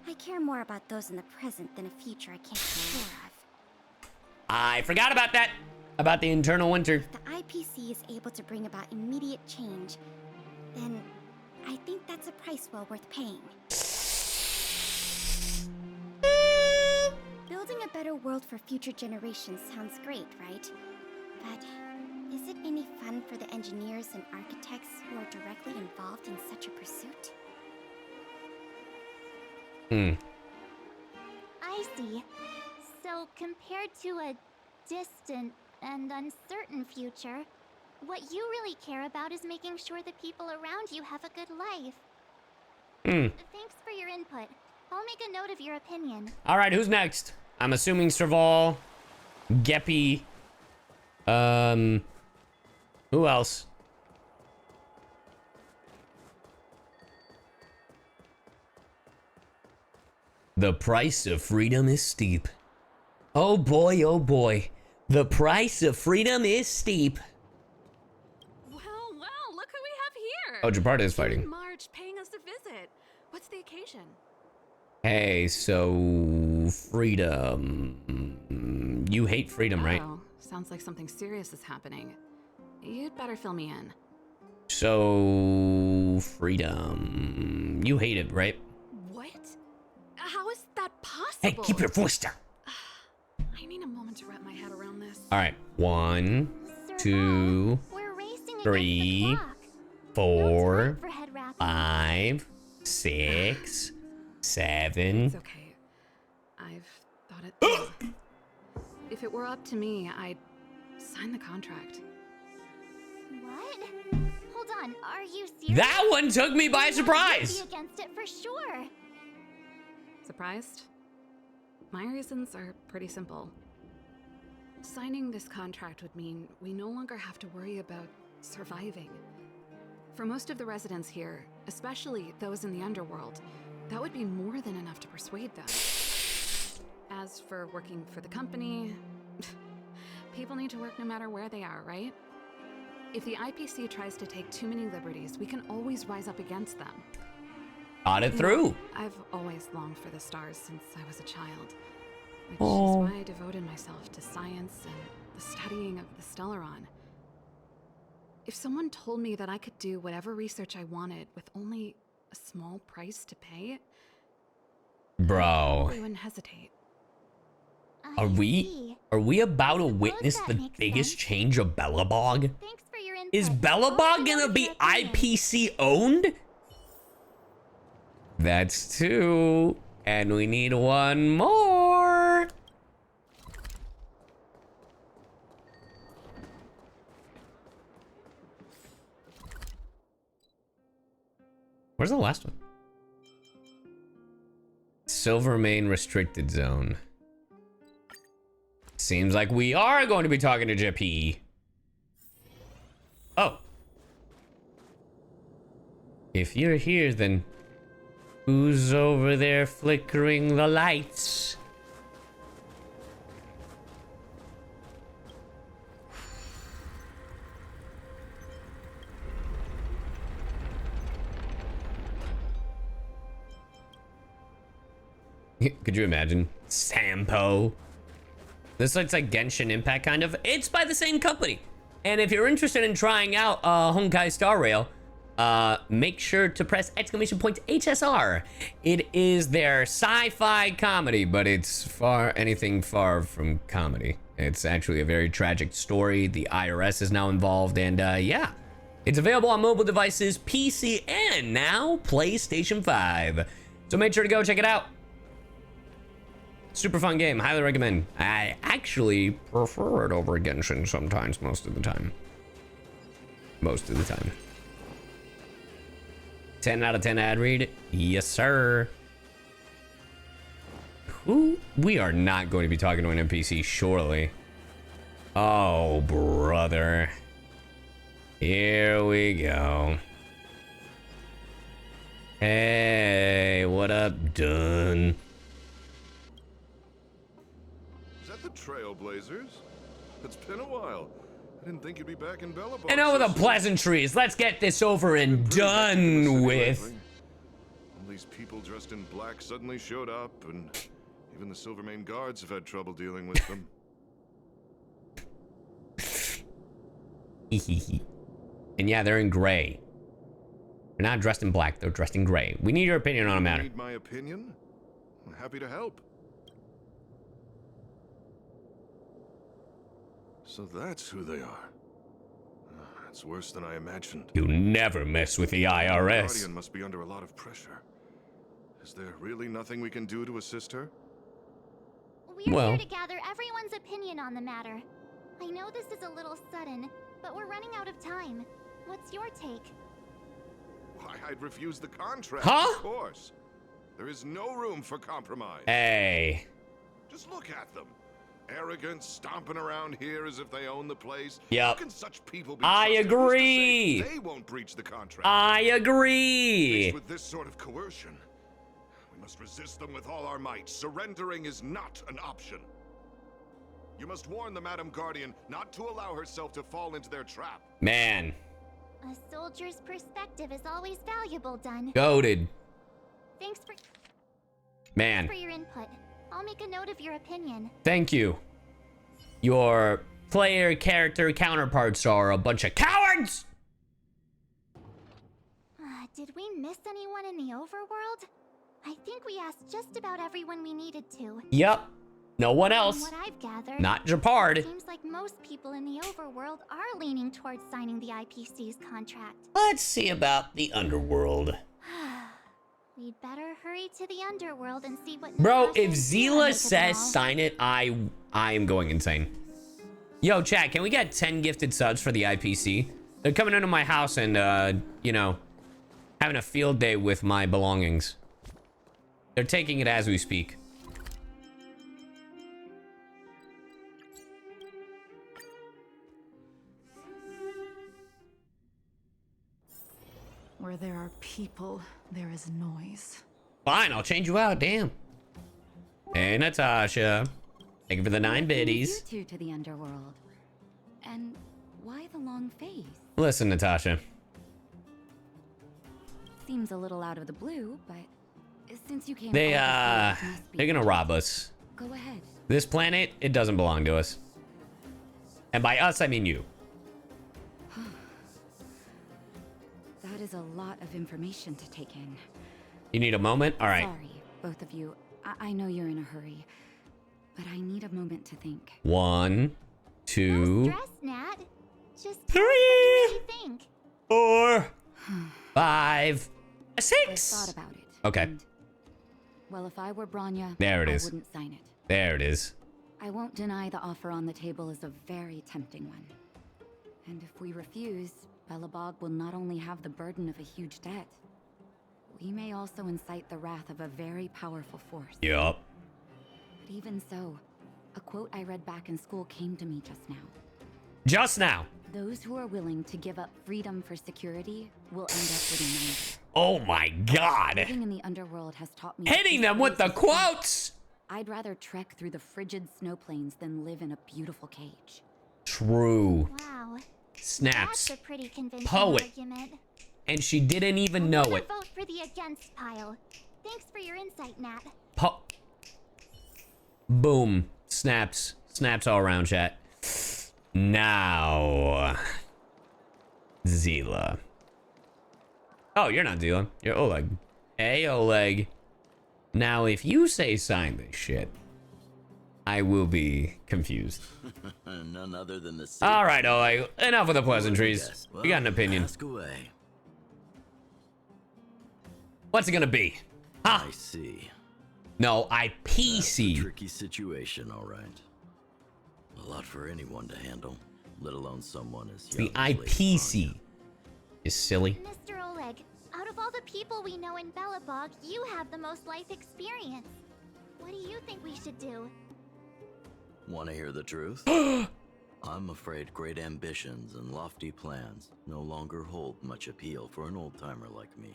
I care more about those in the present than a future I can't be sure of. I forgot about that! About the internal winter. If the IPC is able to bring about immediate change, then I think that's a price well worth paying. Building a better world for future generations sounds great, right? But is it any fun for the engineers and architects who are directly involved in such a pursuit? I see. So compared to a distant and uncertain future, what you really care about is making sure the people around you have a good life. Thanks for your input. I'll make a note of your opinion. Alright, who's next? I'm assuming Serval, Geppy, who else? The price of freedom is steep. Oh boy, oh boy. The price of freedom is steep. Well, look who we have here. Oh, Japarta is fighting. March paying us a visit. What's the occasion? Hey, so freedom. You hate freedom, right? Oh, sounds like something serious is happening. You'd better fill me in. So freedom. You hate it, right? What? How is that possible? Hey, keep your voice down. I need a moment to wrap my head around this. All right, 1, 2, We're racing 3, against the clock. 4, For head wrapping. 5, 6, 7. It's okay. I've thought it through. If it were up to me, I'd sign the contract. What? Hold on, are you serious? That one took me by surprise. I'd be against it for sure. Surprised? My reasons are pretty simple. Signing this contract would mean we no longer have to worry about surviving. For most of the residents here, especially those in the underworld, that would be more than enough to persuade them. As for working for the company, people need to work no matter where they are, right? If the IPC tries to take too many liberties, we can always rise up against them. Thought it through. I've always longed for the stars since I was a child, which Oh. is why I devoted myself to science and the studying of the Stellaron. If someone told me that I could do whatever research I wanted with only a small price to pay, I Bro, wouldn't hesitate. I are see. we about to suppose witness that the makes biggest sense. change of Bellabog? Thanks for your input. Is I'll Bellabog let you know gonna be your opinion. IPC owned? That's 2. And we need 1 more. Where's the last one? Silvermane restricted zone. Seems like we are going to be talking to JP. Oh. If you're here, then who's over there flickering the lights? Could you imagine? Sampo. This looks like Genshin Impact, kind of. It's by the same company. And if you're interested in trying out Honkai Star Rail, make sure to press !HSR. It is their sci-fi comedy, but it's anything far from comedy. It's actually a very tragic story. The IRS is now involved, and yeah. It's available on mobile devices, PC, and now PlayStation 5. So make sure to go check it out. Super fun game, highly recommend. I actually prefer it over Genshin sometimes, most of the time. Most of the time. 10 out of 10 ad read? Yes, sir. We are not going to be talking to an NPC, surely. Oh, brother. Here we go. Hey, what up, Dun? Trailblazers? It's been a while. I didn't think you'd be back in Belobog. And over the pleasantries. Let's get this over and done with. All these people dressed in black suddenly showed up, and even the Silvermane guards have had trouble dealing with them. And yeah, they're in gray. They're not dressed in black, they're dressed in gray. We need your opinion on a matter. Need my opinion? I'm happy to help. So that's who they are. It's worse than I imagined. You never mess with the IRS. The Guardian must be under a lot of pressure. Is there really nothing we can do to assist her? We're here to gather everyone's opinion on the matter. I know this is a little sudden, but we're running out of time. What's your take? Why, I'd refuse the contract, huh? Of course. There is no room for compromise. Hey. Just look at them. Arrogant, stomping around here as if they own the place. Yep. How can such people be I trusted? agree. Who's to say they won't breach the contract. I agree. Faced with this sort of coercion, we must resist them with all our might. Surrendering is not an option. You must warn the Madam Guardian not to allow herself to fall into their trap. Man. A soldier's perspective is always valuable, Dun. Goated. Thanks for your input. I'll make a note of your opinion. Thank you. Your player character counterparts are a bunch of cowards! Did we miss anyone in the overworld? I think we asked just about everyone we needed to. Yep. No one else. From what I've gathered, not Japard. It seems like most people in the overworld are leaning towards signing the IPC's contract. Let's see about the underworld. We'd better hurry to the underworld and see what. Bro, if Zila says sign it, I am going insane. Yo, chat, can we get 10 gifted subs for the IPC? They're coming into my house and, you know, having a field day with my belongings. They're taking it as we speak. Where there are people, there is noise. Fine, I'll change you out, damn. Hey, Natasha. Thank you for the 9 biddies. You two to the underworld. And why the long face? Listen, Natasha. Seems a little out of the blue, but since you came they're gonna rob us. Go ahead. This planet, it doesn't belong to us. And by us, I mean you. That is a lot of information to take in. You need a moment? All right. Sorry, both of you. I know you're in a hurry, but I need a moment to think. 1, 2, no stress, Nat. Just 3, what you think. 4, 5, 6. I thought about it. Okay. And, well, if I were Branya, there it is. I wouldn't sign it. There it is. I won't deny the offer on the table is a very tempting one. And if we refuse, Belobog will not only have the burden of a huge debt, we may also incite the wrath of a very powerful force. Yup. But even so, a quote I read back in school came to me just now. Just now. Those who are willing to give up freedom for security will end up living longer. Oh my god. Living in the underworld has taught me Hitting them with the quotes. I'd rather trek through the frigid snow plains than live in a beautiful cage. True. Wow. Snaps. That's a pretty convincing Poet. argument. And she didn't even know it. Vote for the against pile. Thanks for your insight, Nat. Boom. Snaps. Snaps all around, chat. Now. Zila. Oh, you're not Zila. You're Oleg. Hey, Oleg. Now, if you say sign this shit, I will be confused. None other than the All right, Oleg. Enough of the pleasantries. You got an opinion. Ask away. What's it gonna be? Huh? I see. No, I PC. That's a tricky situation, all right. A lot for anyone to handle, let alone someone as young. The IPC is silly. Mr. Oleg, out of all the people we know in Belobog, you have the most life experience. What do you think we should do? Want to hear the truth? I'm afraid great ambitions and lofty plans no longer hold much appeal for an old-timer like me.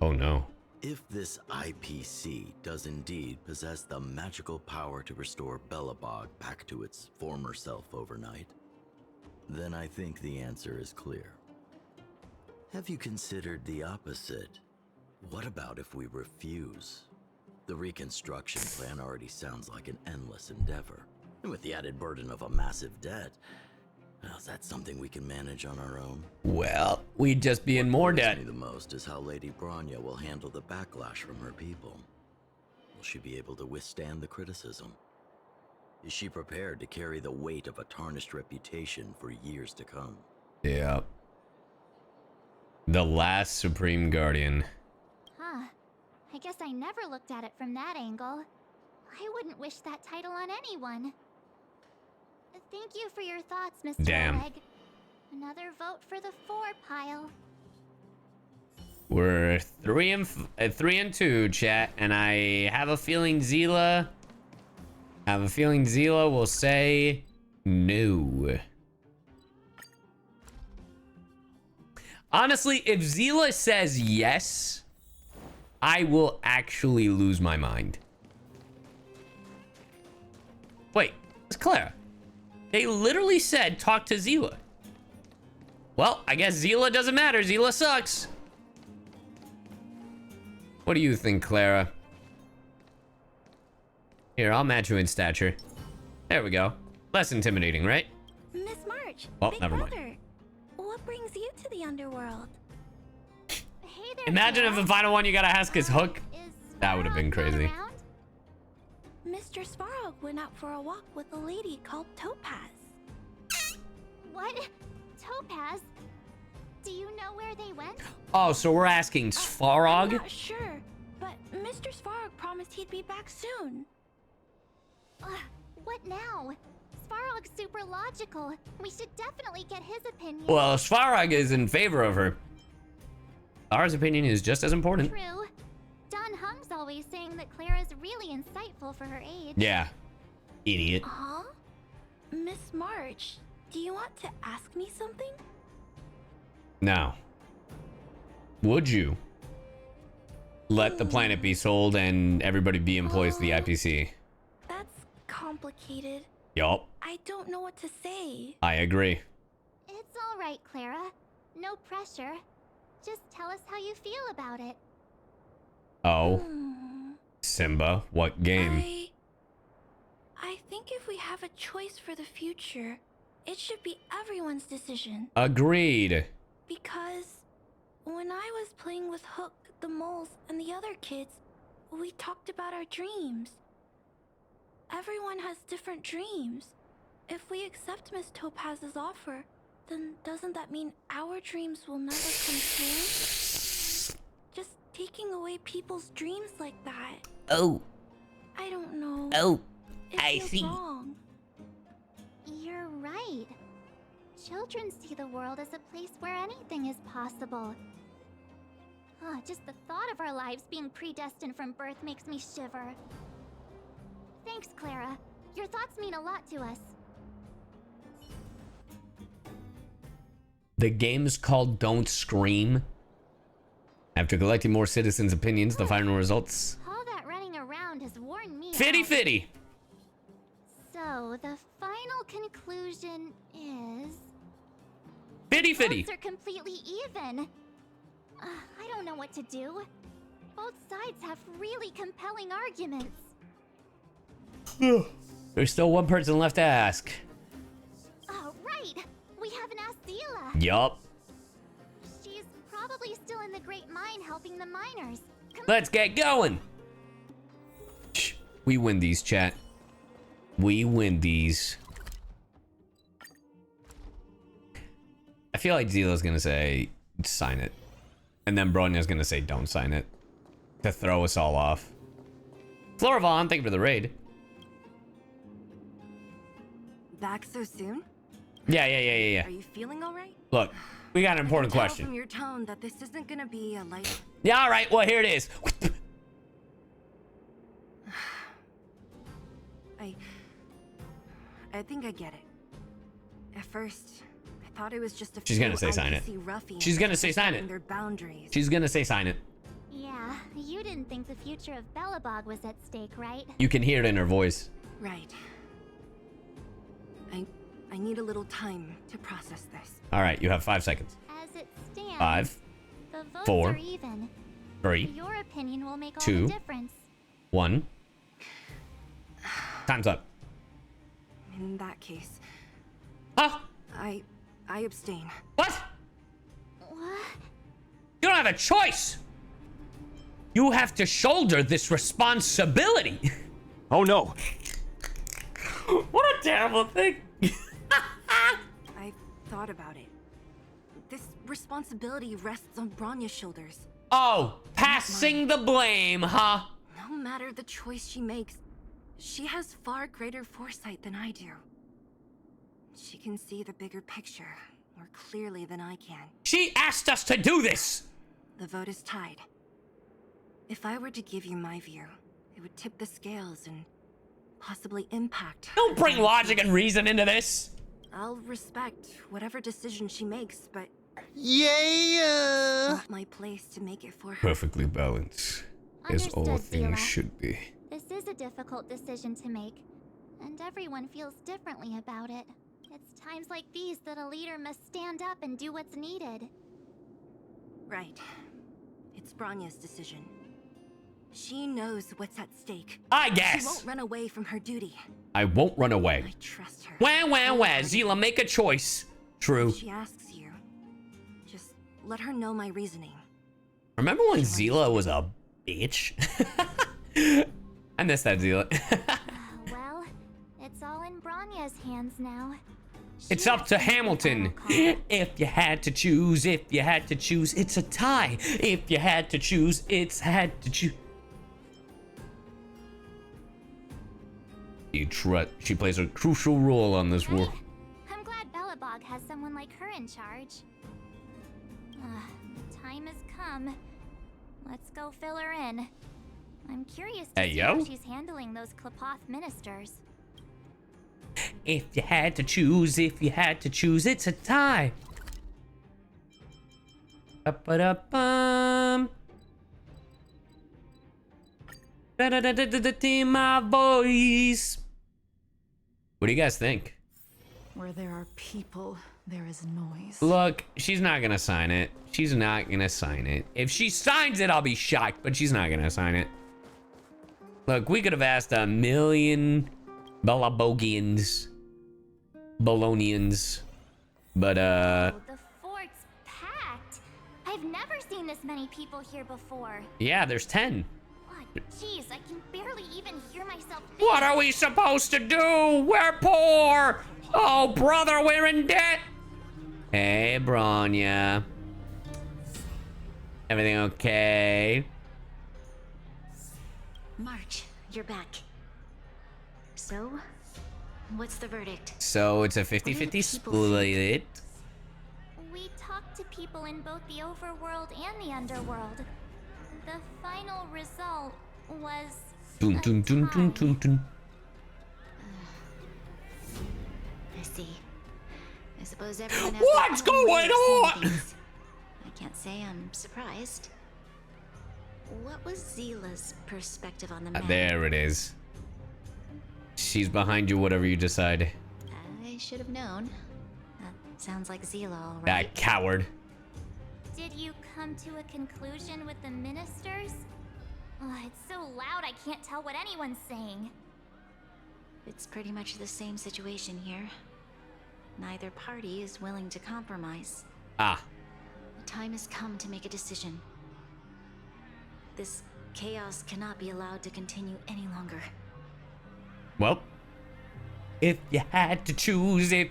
Oh no. If this IPC does indeed possess the magical power to restore Belobog back to its former self overnight, then I think the answer is clear. Have you considered the opposite? What about if we refuse? The reconstruction plan already sounds like an endless endeavor. And with the added burden of a massive debt, well, is that something we can manage on our own? Well, we'd just be in more debt. What worries me the most is how Lady Bronya will handle the backlash from her people. Will she be able to withstand the criticism? Is she prepared to carry the weight of a tarnished reputation for years to come? Yeah. The last Supreme Guardian. Huh. I guess I never looked at it from that angle. I wouldn't wish that title on anyone. Thank you for your thoughts, Mr. Damn. Oleg. Another vote for the 4 pile. We're 3 and 2, chat, and I have a feeling Zila will say no. Honestly, if Zila says yes, I will actually lose my mind. Wait, it's Clara. They literally said talk to Zila. Well, I guess Zila doesn't matter. Zila sucks. What do you think, Clara? Here, I'll match you in stature. There we go. Less intimidating, right? Miss March. Oh, Big never mind. Brother, what brings you to the underworld? Hey there, Imagine if Clara. the final one you gotta ask is Hook. That would have been crazy. Mr. Svarog went out for a walk with a lady called Topaz. What? Topaz? Do you know where they went? Oh, so we're asking I'm Svarog? not sure, but Mr. Svarog promised he'd be back soon. What now? Svarog's super logical. We should definitely get his opinion. Well, Svarog is in favor of her. Ours opinion is just as important. True. Don Hung's always saying that Clara's really insightful for her age. Yeah. Idiot. Huh? Miss March, do you want to ask me something? Now, would you let the planet be sold and everybody be employees of the IPC? That's complicated. Yup, I don't know what to say. I agree. It's all right, Clara. No pressure. Just tell us how you feel about it. Oh. Simba, what game? I think if we have a choice for the future, it should be everyone's decision. Agreed. Because when I was playing with Hook, the moles, and the other kids, we talked about our dreams. Everyone has different dreams. If we accept Miss Topaz's offer, then doesn't that mean our dreams will never come true? Just taking away people's dreams like that. Oh. I don't know. Oh, It I feels see. wrong. You're right. Children see the world as a place where anything is possible. Just the thought of our lives being predestined from birth makes me shiver. Thanks, Clara. Your thoughts mean a lot to us. The game is called Don't Scream. After collecting more citizens' opinions, the final results. All that running around has worn me Fitty out. fitty. So, the final conclusion is... Fitty fitty. Votes are completely even. I don't know what to do. Both sides have really compelling arguments. There's still one person left to ask. Right! We haven't asked Zila. Yup. She's probably still in the Great Mine helping the miners. Let's get going. Shh. We win these, chat. We win these. I feel like Zila's gonna say, sign it. And then Bronya's gonna say, don't sign it. To throw us all off. Floravon, thank you for the raid. Back so soon? Yeah. Are you feeling alright? Look, we got an important Tell question. from your tone that this isn't gonna be a light. Yeah, all right. Well, here it is. I think I get it. At first, I thought it was just a She's gonna say sign it. She's gonna say sign it. Their boundaries. She's gonna say sign it. Yeah, you didn't think the future of Belobog was at stake, right? You can hear it in her voice. Right. I need a little time to process this. All right, you have 5 seconds. As it stands, 5, the votes 4, are even. 3, Your opinion will make all 2, the difference. 1. Time's up. In that case. Huh? I abstain. What? What? You don't have a choice. You have to shoulder this responsibility. Oh no. What a terrible thing. I thought about it. This responsibility rests on Bronya's shoulders. Oh, passing the blame, huh? No matter the choice she makes, she has far greater foresight than I do. She can see the bigger picture more clearly than I can. She asked us to do this. The vote is tied. If I were to give you my view, it would tip the scales and possibly impact. Don't bring logic and reason into this. I'll respect whatever decision she makes, but yeah, it's not my place to make it for her. Perfectly balanced, as all Understood, things Zila. should be. This is a difficult decision to make, and everyone feels differently about it. It's times like these that a leader must stand up and do what's needed. Right. It's Bronya's decision. She knows what's at stake. I guess. She won't run away from her duty. I won't run away. I trust her. Wah. Zila, make a choice. True. If she asks you, just let her know my reasoning. Remember when Zila was a bitch? I miss that Zila. Well, it's all in Bronya's hands now. It's up to Hamilton. If you had to choose, it's a tie. If you had to choose, had to choose. She plays a crucial role on this war. I'm glad Belobog has someone like her in charge. The time has come. Let's go fill her in. I'm curious to see how she's handling those Klapoth ministers. If you had to choose, it's a tie. Ba-da-bum. Da-da-da-da-da-da, my voice. What do you guys think? Where there are people, there is noise. Look, she's not gonna sign it. She's not gonna sign it. If she signs it, I'll be shocked, but she's not gonna sign it. Look, we could have asked a million Belabogians, Bolognians, but The fort's packed. I've never seen this many people here before. yeah, there's 10. Jeez, I can barely even hear myself think. What are we supposed to do? We're poor. Oh, brother, we're in debt. Hey, Bronya. Everything okay? March, you're back. So, what's the verdict? So it's a 50-50 split. We talked to people in both the overworld and the underworld. The final result was Dun, dun, dun, dun, dun, dun. I see. I suppose everyone has What's their own way going of seeing on? things. I can't say I'm surprised. What was Zila's perspective on the matter? There it is. She's behind you, whatever you decide. I should have known. That sounds like Zila, all right. That coward. Did you come to a conclusion with the ministers? Oh, it's so loud I can't tell what anyone's saying. It's pretty much the same situation here. Neither party is willing to compromise. Ah. The time has come to make a decision. This chaos cannot be allowed to continue any longer. Well, if you had to choose, if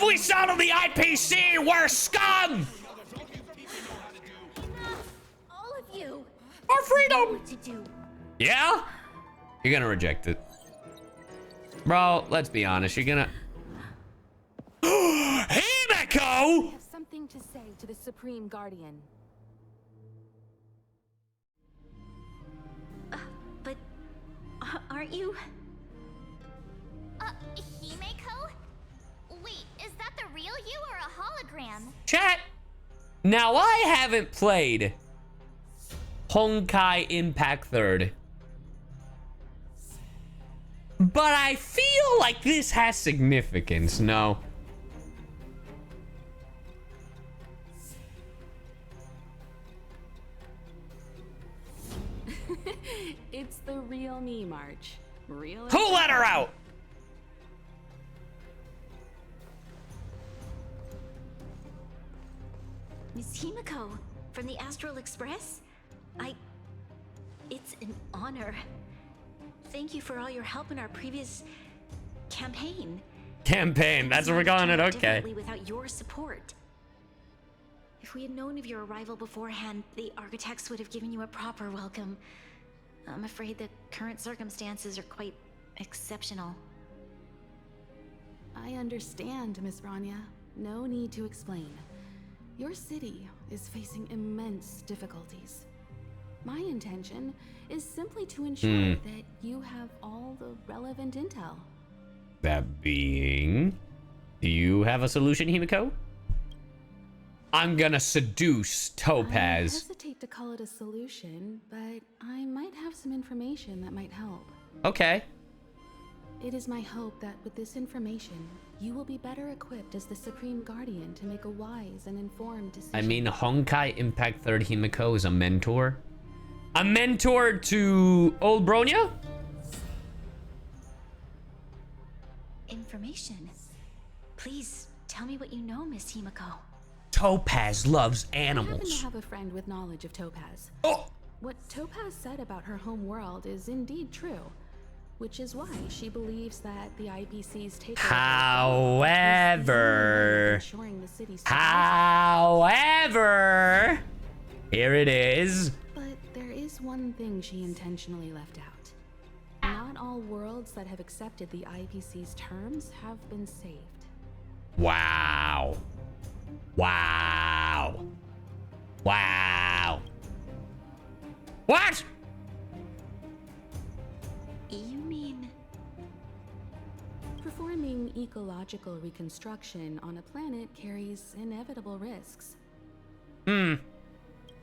we settle the IPC, we're scum! All of you! Our freedom! What to do? Yeah? You're gonna reject it. Bro, let's be honest, you're gonna... Himeko! I have something to say to the Supreme Guardian. But aren't you? Himeko? Wait, is that the real you or a hologram? Chat! Now, I haven't played Honkai Impact 3rd. But I feel like this has significance, no? It's the real me, March. Real. Who let her out? Miss Himeko, from the Astral Express? It's an honor. Thank you for all your help in our previous campaign. That's what we're calling it, okay. Differently without your support. If we had known of your arrival beforehand, the architects would have given you a proper welcome. I'm afraid the current circumstances are quite exceptional. I understand, Miss Rania. No need to explain. Your city is facing immense difficulties. My intention is simply to ensure that you have all the relevant intel. That being... Do you have a solution, Himeko? I'm gonna seduce Topaz. I hesitate to call it a solution, but I might have some information that might help. Okay. It is my hope that with this information, you will be better equipped as the Supreme Guardian to make a wise and informed decision. I mean, Honkai Impact 3rd Himeko is a mentor. A mentor to old Bronya? Information. Please tell me what you know, Miss Himeko. Topaz loves I happen to animals. have a friend with knowledge of Topaz. Oh! What Topaz said about her home world is indeed true, which is why she believes that the IPC's takeover However, here it is. But there is one thing she intentionally left out. Not all worlds that have accepted the IPC's terms have been saved. Wow. Wow. Wow. What? You mean... Performing ecological reconstruction on a planet carries inevitable risks.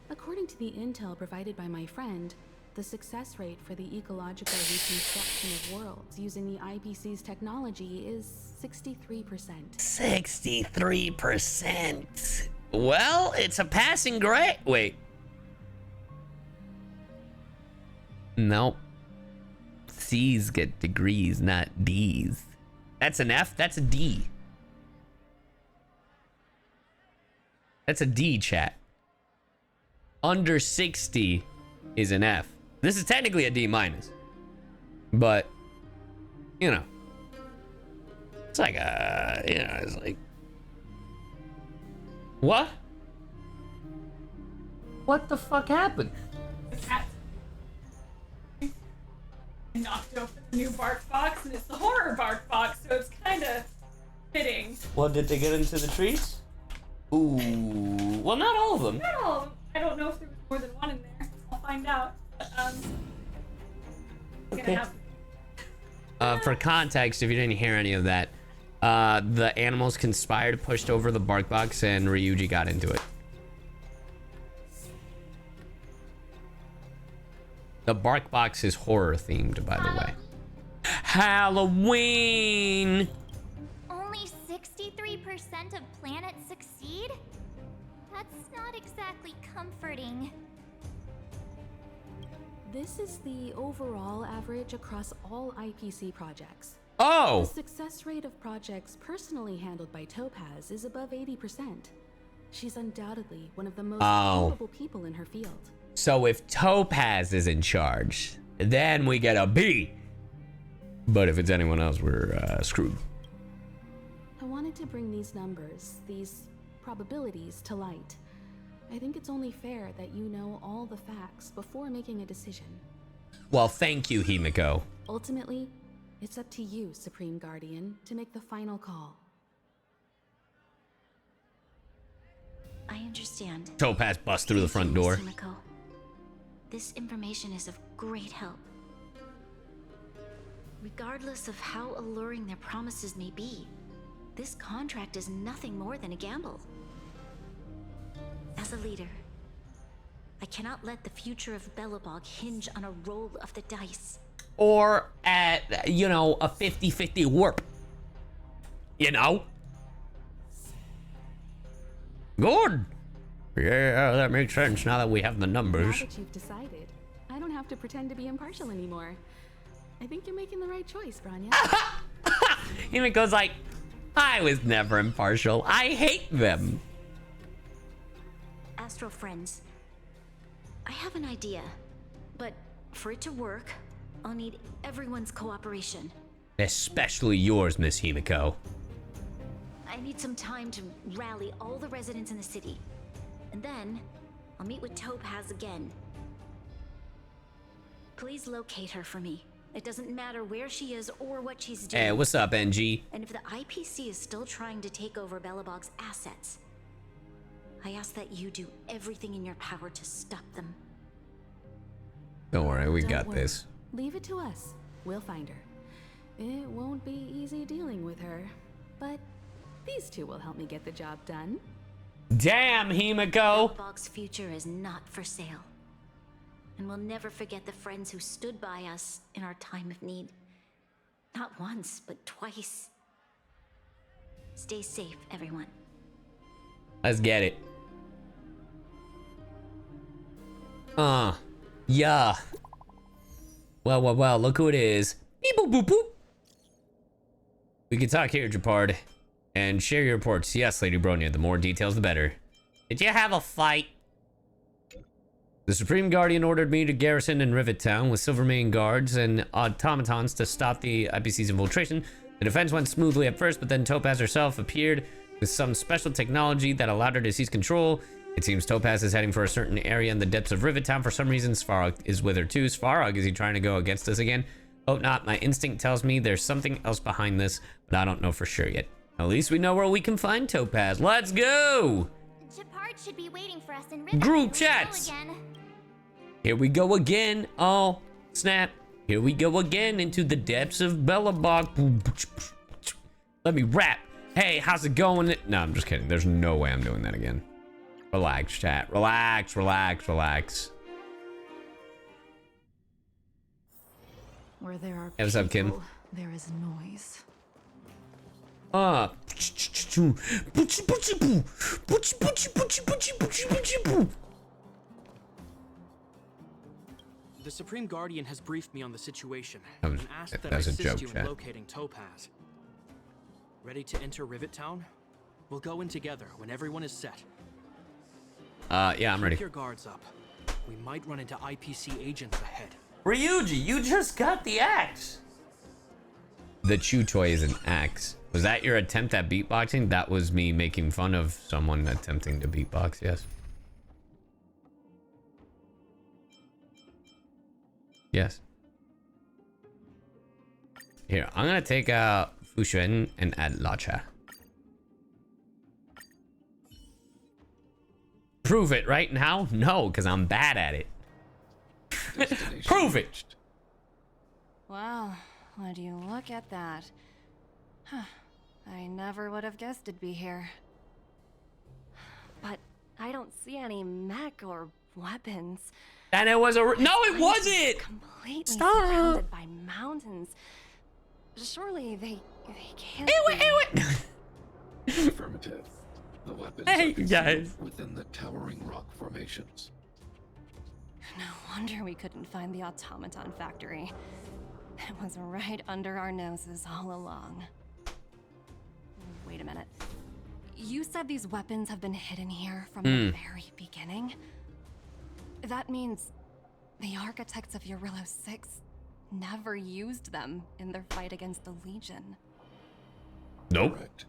According to the intel provided by my friend, the success rate for the ecological reconstruction of worlds using the IPC's technology is 63%. 63%. Well, it's a passing grade. Wait. Nope. C's get degrees, not D's. That's an F, that's a D. That's a D, chat. Under 60 is an F. This is technically a D minus. But, you know. It's like a, you know, it's like. What? What the fuck happened? The cat knocked open the new bark box, and it's the horror bark box, so it's kind of fitting. Well, did they get into the trees? Ooh. Well, not all of them. Not all of them. I don't know if there was more than one in there. I'll find out. But, Okay. For context, if you didn't hear any of that, the animals conspired, pushed over the bark box, and Ryuji got into it. The bark box is horror themed, by the way. Halloween! Only 63% of planets succeed? That's not exactly comforting. This is the overall average across all IPC projects. Oh! The success rate of projects personally handled by Topaz is above 80%. She's undoubtedly one of the most capable people in her field. So if Topaz is in charge, then we get a B. But if it's anyone else, we're screwed. I wanted to bring these numbers, these probabilities, to light. I think it's only fair that you know all the facts before making a decision. Well, thank you, Himiko. Ultimately, it's up to you, Supreme Guardian, to make the final call. I understand. Topaz busts through the front door. Himiko. This information is of great help. Regardless of how alluring their promises may be, this contract is nothing more than a gamble. As a leader, I cannot let the future of Belobog hinge on a roll of the dice. Or at, you know, a 50-50 warp. You know? Good. Yeah, that makes sense now that we have the numbers. Now that you've decided, I don't have to pretend to be impartial anymore. I think you're making the right choice, Branya. Himiko's like, I was never impartial. I hate them. Astral friends, I have an idea, but for it to work, I'll need everyone's cooperation. Especially yours, Miss Himiko. I need some time to rally all the residents in the city. And then, I'll meet with Topaz again. Please locate her for me. It doesn't matter where she is or what she's doing. Hey, what's up, NG? And if the IPC is still trying to take over Belobog's assets, I ask that you do everything in your power to stop them. Don't worry, we Don't got worry. this. Leave it to us. We'll find her. It won't be easy dealing with her, but these two will help me get the job done. Damn, Himiko! Belobog's future is not for sale. And we'll never forget the friends who stood by us in our time of need. Not once, but twice. Stay safe, everyone. Let's get it. Yeah. Well, look who it is. Beep boop boop boop. We can talk here, Japard. And share your reports. Yes, Lady Bronya, the more details, the better. Did you have a fight? The Supreme Guardian ordered me to garrison in Rivet Town with Silvermane guards and automatons to stop the IPC's infiltration. The defense went smoothly at first, but then Topaz herself appeared with some special technology that allowed her to seize control. It seems Topaz is heading for a certain area in the depths of Rivet Town for some reason. Svarog is with her too. Svarog, is he trying to go against us again? Hope not. My instinct tells me there's something else behind this, but I don't know for sure yet. At least we know where we can find Topaz. Let's go! Japard should be waiting for us in Rivet. Group Here we go chats. again. Here we go again. Oh, snap. Here we go again into the depths of Belobog. Let me rap. Hey, how's it going? No, I'm just kidding. There's no way I'm doing that again. Relax, chat. Relax, relax, relax. Where there are Hey, what's up, Kim? people, there is noise. The Supreme Guardian has briefed me on the situation That was- and asked that that I was a assist joke, you in chat. locating Topaz. Ready to enter Rivet Town? We'll go in together when everyone is set. Yeah, I'm ready. Keep your guards up. We might run into IPC agents ahead. Ryuji, you just got the axe. The chew toy is an axe. Was that your attempt at beatboxing? That was me making fun of someone attempting to beatbox, yes. Yes. Here, I'm gonna take out Fushuen and add Lacha. Prove it right now? No, because I'm bad at it. Prove it! Well, would you look at that? Huh. I never would have guessed it'd be here. But I don't see any mech or weapons. And it was a... No, it wasn't! Completely Stop! surrounded by mountains. Surely they can't be. Affirmative. The weapons Hey, are concealed guys. within the towering rock formations. No wonder we couldn't find the automaton factory. It was right under our noses all along. Wait a minute. You said these weapons have been hidden here from the very beginning? That means the architects of Eurillo 6 never used them in their fight against the Legion. Nope. Correct.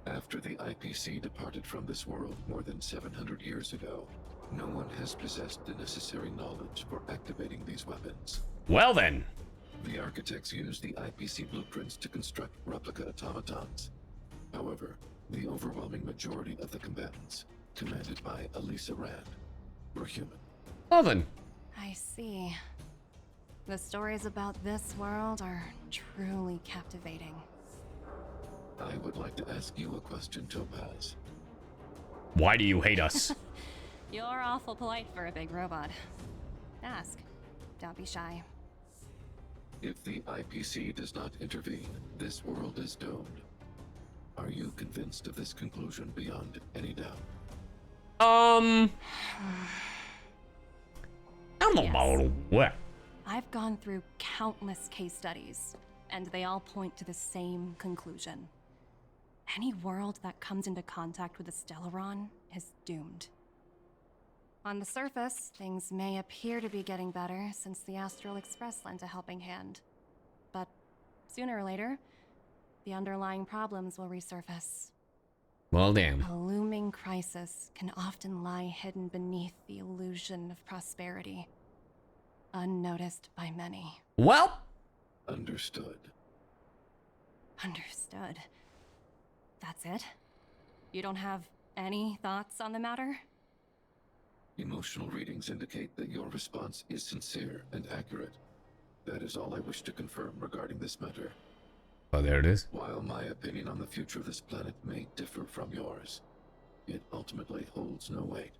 After the IPC departed from this world more than 700 years ago, no one has possessed the necessary knowledge for activating these weapons. Well then. The architects used the IPC blueprints to construct replica automatons. However, the overwhelming majority of the combatants, commanded by Elisa Rand, were human. Well then. I see. The stories about this world are truly captivating. I would like to ask you a question, Topaz. Why do you hate us? You're awful polite for a big robot. Ask. Don't be shy. If the IPC does not intervene, this world is doomed. Are you convinced of this conclusion beyond any doubt? I don't know about what. I've gone through countless case studies, and they all point to the same conclusion. Any world that comes into contact with a Stellaron is doomed. On the surface, things may appear to be getting better since the Astral Express lent a helping hand. But sooner or later, the underlying problems will resurface. Well, damn. A looming crisis can often lie hidden beneath the illusion of prosperity, unnoticed by many. Well, understood. Understood. That's it? You don't have any thoughts on the matter? Emotional readings indicate that your response is sincere and accurate. That is all I wish to confirm regarding this matter. Oh, there it is. While my opinion on the future of this planet may differ from yours, it ultimately holds no weight.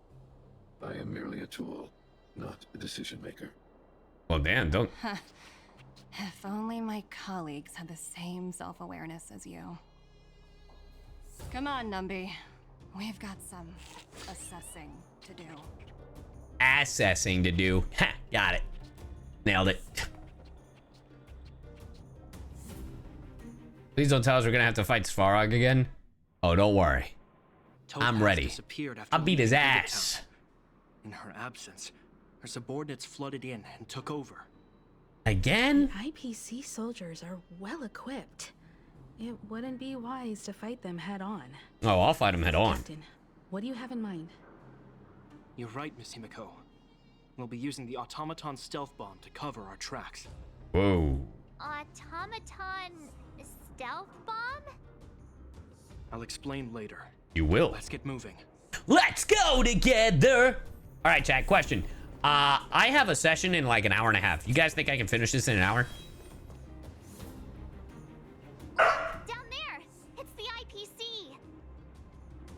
I am merely a tool, not a decision maker. Well, damn, don't... If only my colleagues had the same self-awareness as you. Come on, Numby. We've got some assessing to do. Assessing to do. Ha! Got it. Nailed it. Please don't tell us we're gonna have to fight Svarog again. Oh, don't worry. Topaz I'm ready. disappeared after I'll beat his leaving Rivet ass. Town. In her absence, her subordinates flooded in and took over. Again? IPC soldiers are well equipped. It wouldn't be wise to fight them head on. Oh, I'll fight him head on. Captain, what do you have in mind? You're right, Miss Himiko. We'll be using the automaton stealth bomb to cover our tracks. Whoa. Automaton stealth bomb? I'll explain later. You will. Let's get moving. Let's go together. All right, chat, question. I have a session in like an hour and a half. You guys think I can finish this in an hour? Down there! It's the IPC!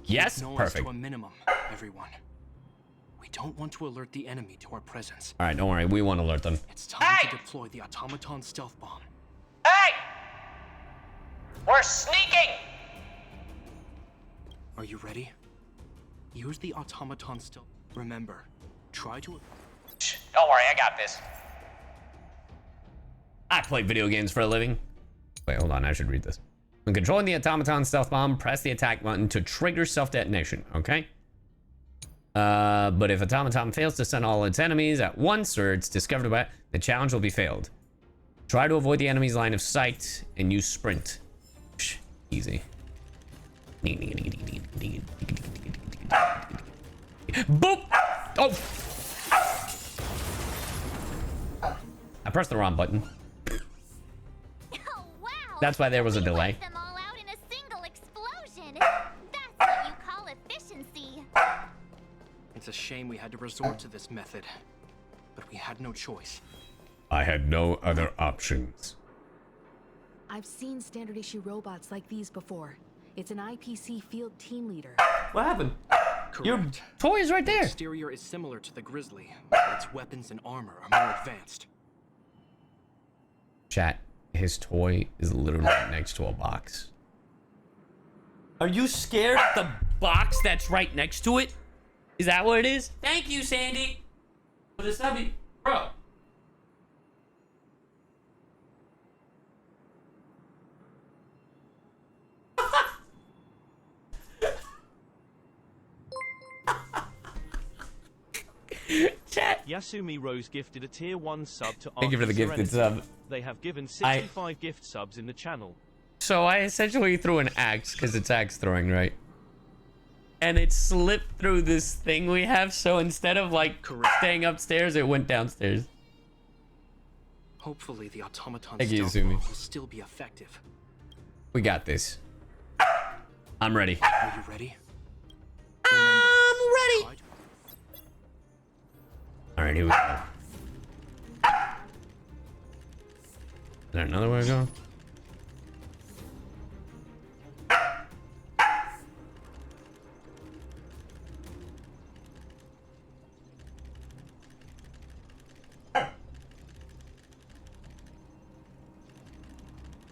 Yes? Keep noise Perfect. to a minimum, everyone. We don't want to alert the enemy to our presence. All right, don't worry. We won't alert them. It's time to deploy the automaton stealth bomb. Hey! We're sneaking! Are you ready? Use the automaton stealth. Remember, try to... Don't worry, I got this. I play video games for a living. Wait, hold on. I should read this. When controlling the automaton stealth bomb, press the attack button to trigger self-detonation, okay? But if automaton fails to send all its enemies at once or it's discovered by the challenge will be failed. Try to avoid the enemy's line of sight and use sprint. Psh, easy. Boop! Oh! I pressed the wrong button. Oh, wow! That's why there was a delay. Wiped them all out in a single explosion! That's what you call efficiency! It's a shame we had to resort to this method, but we had no choice. I had no other options. I've seen standard issue robots like these before. It's an IPC field team leader. What happened? Your Correct. toy is right there. The exterior is similar to the Grizzly, but its weapons and armor are more advanced. Chat, his toy is literally right next to a box. Are you scared of the box that's right next to it? Is that what it is? Thank you, Sandy. For the subby. Bro. Chat. Yasumi Rose gifted a tier 1 sub to Thank you for the Arthur gifted Serenity. sub. They have given 65 gift subs in the channel. So I essentially threw an axe, because it's axe throwing, right? And it slipped through this thing we have, so instead of like staying upstairs, it went downstairs. Hopefully the automaton Thank you, stealth Yasumi. mode will still be effective. We got this. I'm ready. Are you ready? I'm ready. Alright, here we go. Is there another way to go?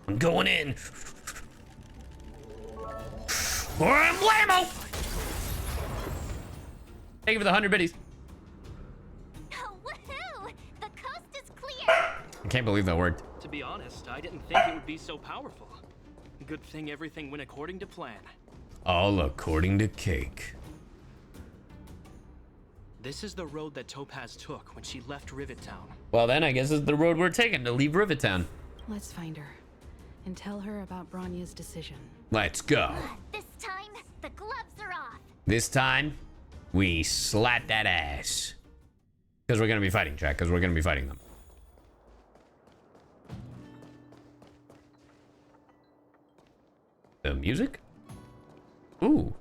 I'm going in. I'm Lambo. Thank you for the 100 biddies. Woohoo! The coast is clear. I can't believe that worked. To be honest, I didn't think it would be so powerful. Good thing everything went according to plan. All according to Cake. This is the road that Topaz took when she left Rivet Town. Well, then I guess it's the road we're taking to leave Rivet Town. Let's find her and tell her about Bronya's decision. Let's go. This time, the gloves are off. This time, we slap that ass. Because we're going to be fighting, chat. Because we're going to be fighting them. The music? Ooh.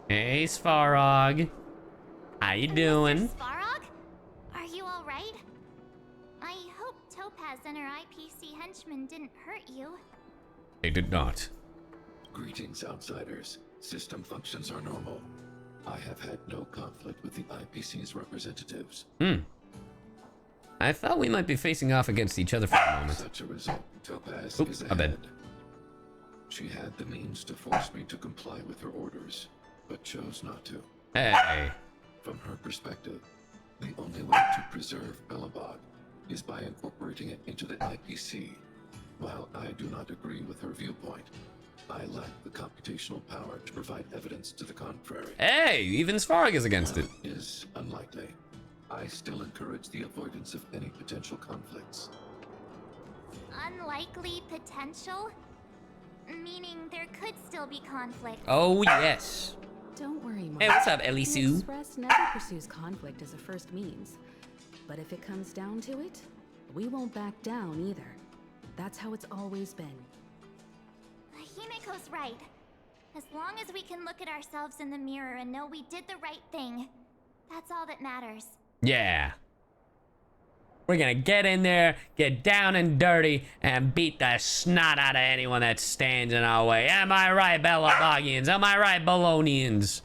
Hey, Svarog. How you doing? Svarog? Are you all right? I hope Topaz and her IPC henchmen didn't hurt you. They did not. Greetings, outsiders. System functions are normal. I have had no conflict with the IPC's representatives. I thought we might be facing off against each other for a moment. Such a result, Topaz Oops, is I bet. ahead. She had the means to force me to comply with her orders, but chose not to. Hey. From her perspective, the only way to preserve Belobog is by incorporating it into the IPC. While I do not agree with her viewpoint, I lack the computational power to provide evidence to the contrary. Hey, even Svarog is against it. Is unlikely. I still encourage the avoidance of any potential conflicts. Unlikely potential? Meaning there could still be conflict. Oh, yes. Don't worry, Mark. Hey, what's up, Ellie The Sue? Express never pursues conflict as a first means. But if it comes down to it, we won't back down either. That's how it's always been. Himiko's right. As long as we can look at ourselves in the mirror and know we did the right thing, that's all that matters. Yeah. We're gonna get in there, get down and dirty, and beat the snot out of anyone that stands in our way. Am I right, Bellabogians? Am I right, Bolognians?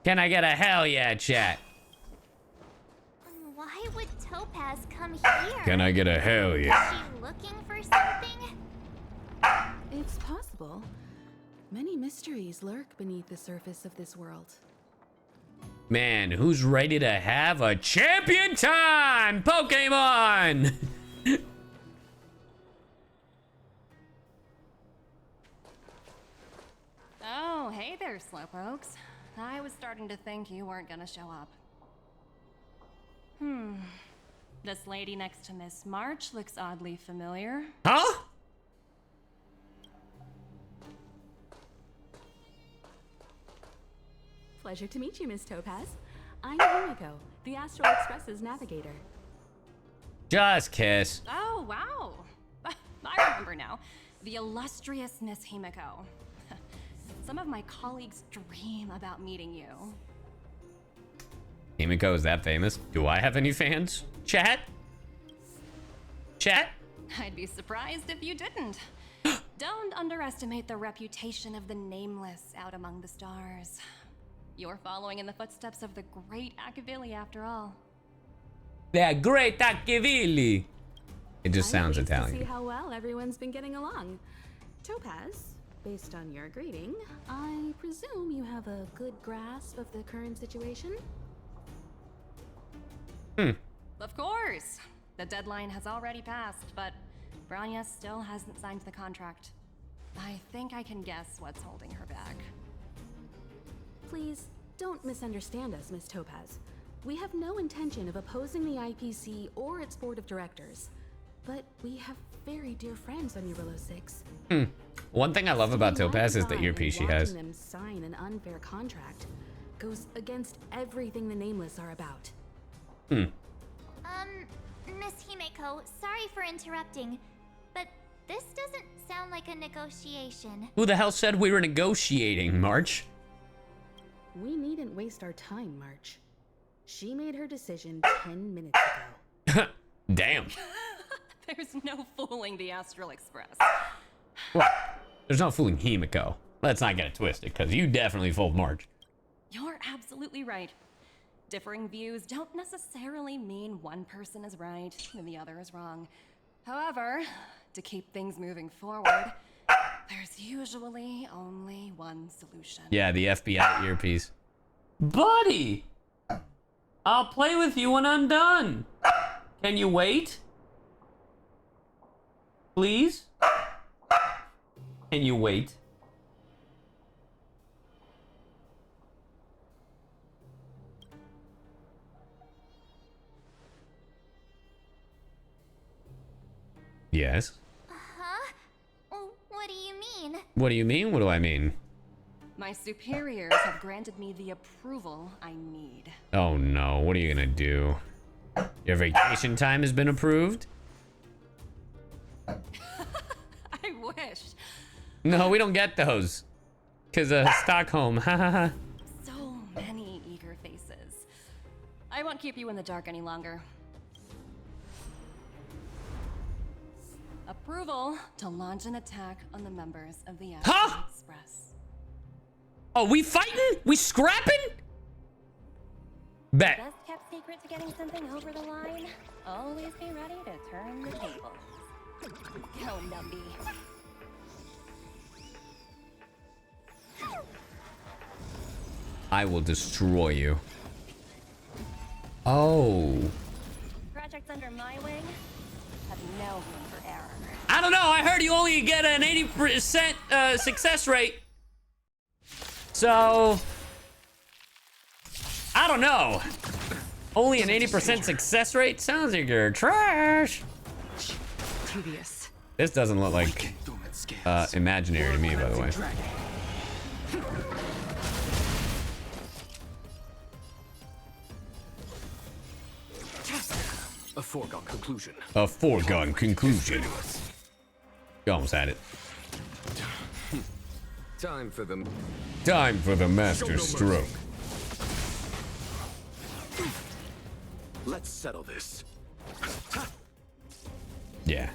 Can I get a hell yeah, chat? Why would Topaz come here? Can I get a hell yeah? Is she looking for something? It's possible. Many mysteries lurk beneath the surface of this world. Man, who's ready to have a champion time? Pokemon! Oh, hey there, Slowpokes. I was starting to think you weren't gonna show up. This lady next to Miss March looks oddly familiar. Huh? Pleasure to meet you, Miss Topaz. I'm Himiko, the Astral Express's navigator. Just kiss. Oh, wow. I remember now. The illustrious Miss Himiko. Some of my colleagues dream about meeting you. Himiko is that famous? Do I have any fans? Chat? Chat? I'd be surprised if you didn't. Don't underestimate the reputation of the Nameless out among the stars. You're following in the footsteps of the great Akavili, after all. The great Akavili. It just sounds I'm pleased to Italian. see how well everyone's been getting along. Topaz, based on your greeting, I presume you have a good grasp of the current situation? Of course. The deadline has already passed, but Branya still hasn't signed the contract. I think I can guess what's holding her back. Please, don't misunderstand us, Miss Topaz. We have no intention of opposing the IPC or its board of directors. But we have very dear friends on Eurilo 6. One thing I love about Topaz is the earpiece she has. Watching them sign an unfair contract goes against everything the Nameless are about. Miss Himeko, sorry for interrupting, but this doesn't sound like a negotiation. Who the hell said we were negotiating, March? We needn't waste our time, March. She made her decision 10 minutes ago. Damn. There's no fooling the Astral Express. Well, there's no fooling Himiko. Let's not get it twisted, because you definitely fooled March. You're absolutely right. Differing views don't necessarily mean one person is right and the other is wrong. However, to keep things moving forward, there's usually only one solution. Yeah, the FBI earpiece. Buddy! I'll play with you when I'm done. Can you wait? Please? Can you wait? Yes. Huh? What do you mean? What do you mean? What do I mean? My superiors have granted me the approval I need. Oh no, what are you gonna do? Your vacation time has been approved? I wish. No, we don't get those. Cause Stockholm, hahaha. So many eager faces. I won't keep you in the dark any longer. Approval to launch an attack on the members of the Astral Express. Oh, we fighting? We scrapping? Bet. Best kept secret to getting something over the line. Always be ready to turn the tables. Go, Numby. I will destroy you. Oh. Projects under my wing have no room for error. I don't know. I heard you only get an 80% success rate. So, I don't know. Only an 80% success rate? Sounds like you're trash. Tedious. This doesn't look like imaginary to me, by the way. A foregone conclusion. A foregone conclusion. You almost had it. Time for them. Time for the master stroke. Let's settle this. Yeah.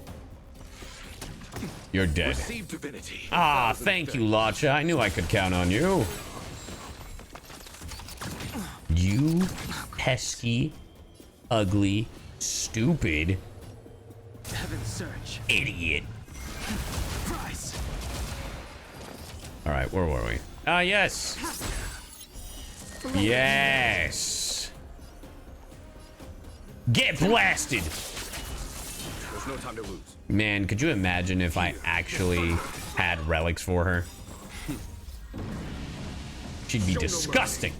You're dead. Receive divinity. Ah, thank you, Lacha. I knew I could count on you. You pesky, ugly, stupid, Heaven's search. idiot. Prize. All right, where were we? Ah, yes. Yes. Get blasted. There's no time to lose. Man, could you imagine if I actually had relics for her? She'd be disgusting.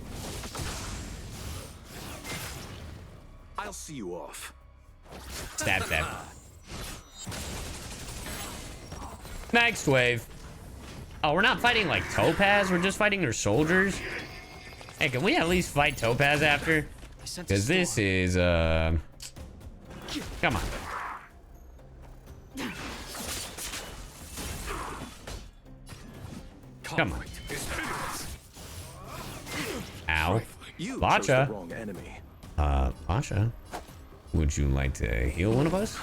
I'll see you off. Stab, stab. Next wave. Oh, we're not fighting like Topaz. We're just fighting her soldiers. Hey, can we at least fight Topaz after? Because this is, come on. Come on. Ow. You chose Pacha. the wrong enemy. Pacha, would you like to heal one of us?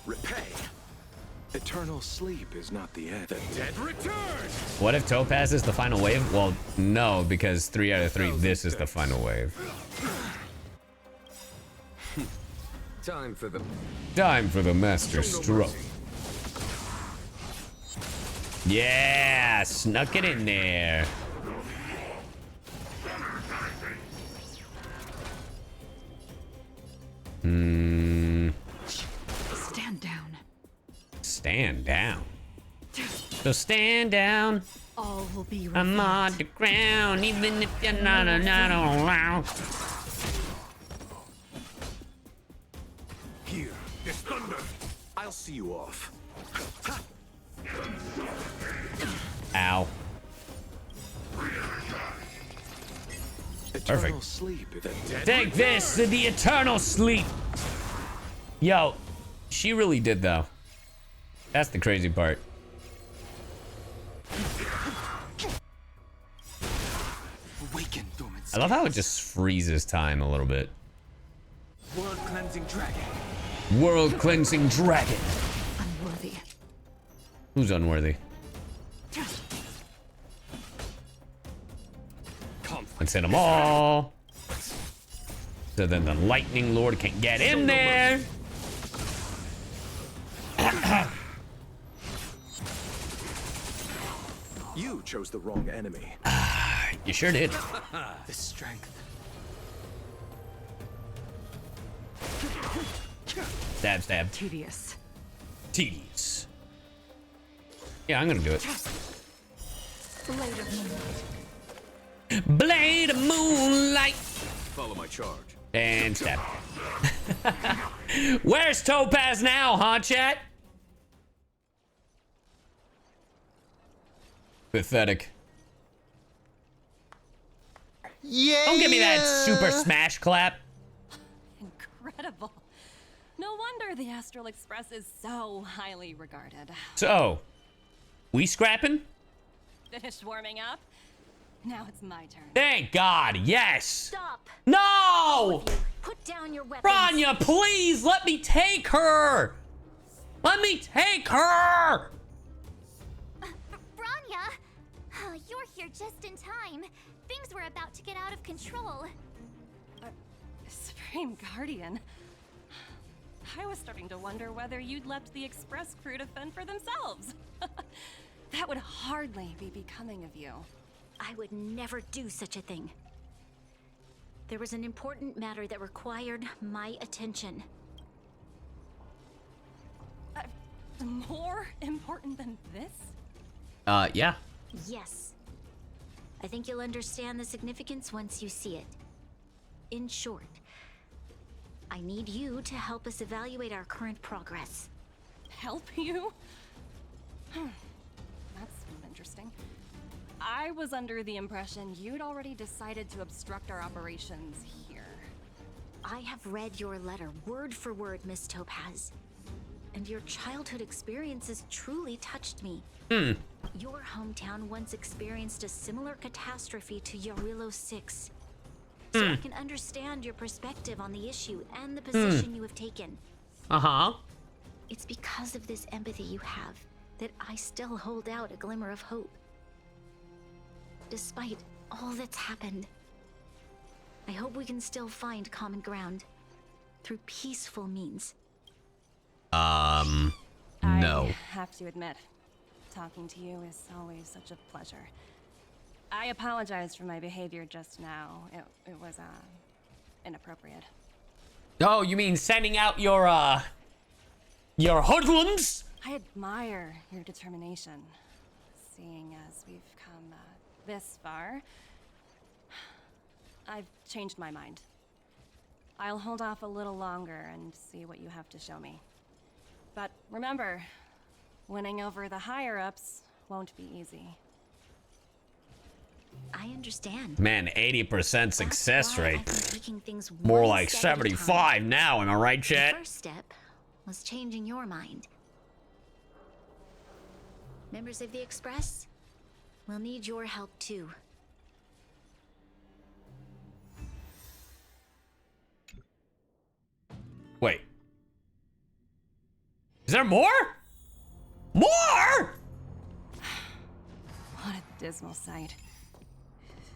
Repay. Eternal sleep is not the end. The dead return. What if Topaz is the final wave? Well, no, because 3 out of 3, this is the final wave. Time for the Master Stroke. Yeah, snuck it in there. Stand down. Stand down. So stand down. All will be I'm on the ground, even if you're not around. Here, this thunder. I'll see you off. Ow. Eternal Perfect. sleep. The dead Take this to the eternal sleep. Yo, she really did though. That's the crazy part. Awaken, dormant. I love how it just freezes time a little bit. World cleansing dragon. World cleansing dragon. Unworthy. Who's unworthy? Let's hit them all. So then the lightning lord can get in there. You chose the wrong enemy. You sure did. The strength. Stab, stab. Tedious. Tedious. Yeah, I'm gonna do it. Blade of moonlight. Blade of moonlight. Follow my charge. And stab. Where's Topaz now, huh, chat? Pathetic. Yeah. Don't give me that super smash clap. Incredible. No wonder the Astral Express is so highly regarded. So, we scrapping? Finished warming up? Now it's my turn. Thank God, yes. Stop. No! Put down your weapons. Rania, please let me take her. Let me take her. Rania! Oh, you're here just in time. Things were about to get out of control. Supreme Guardian. I was starting to wonder whether you'd left the Express crew to fend for themselves. That would hardly be becoming of you. I would never do such a thing. There was an important matter that required my attention. More important than this? Yeah. Yes. I think you'll understand the significance once you see it. In short, I need you to help us evaluate our current progress. Help you? That's interesting. I was under the impression you'd already decided to obstruct our operations here. I have read your letter word for word, Miss Topaz. And your childhood experiences truly touched me. Your hometown once experienced a similar catastrophe to Yarillo 6. So I can understand your perspective on the issue and the position you have taken. Uh-huh. It's because of this empathy you have that I still hold out a glimmer of hope. Despite all that's happened, I hope we can still find common ground through peaceful means. No. I have to admit, talking to you is always such a pleasure. I apologize for my behavior just now. It was, inappropriate. Oh, you mean sending out your hoodlums? I admire your determination. Seeing as we've come this far, I've changed my mind. I'll hold off a little longer and see what you have to show me. But remember, winning over the higher-ups won't be easy. I understand. Man, 80% success rate. I've been taking things More one like step at a time. 75 now, am I right, The chat? first step was changing your mind. Members of the Express, we'll need your help too. Wait. Is there more? More? What a dismal sight.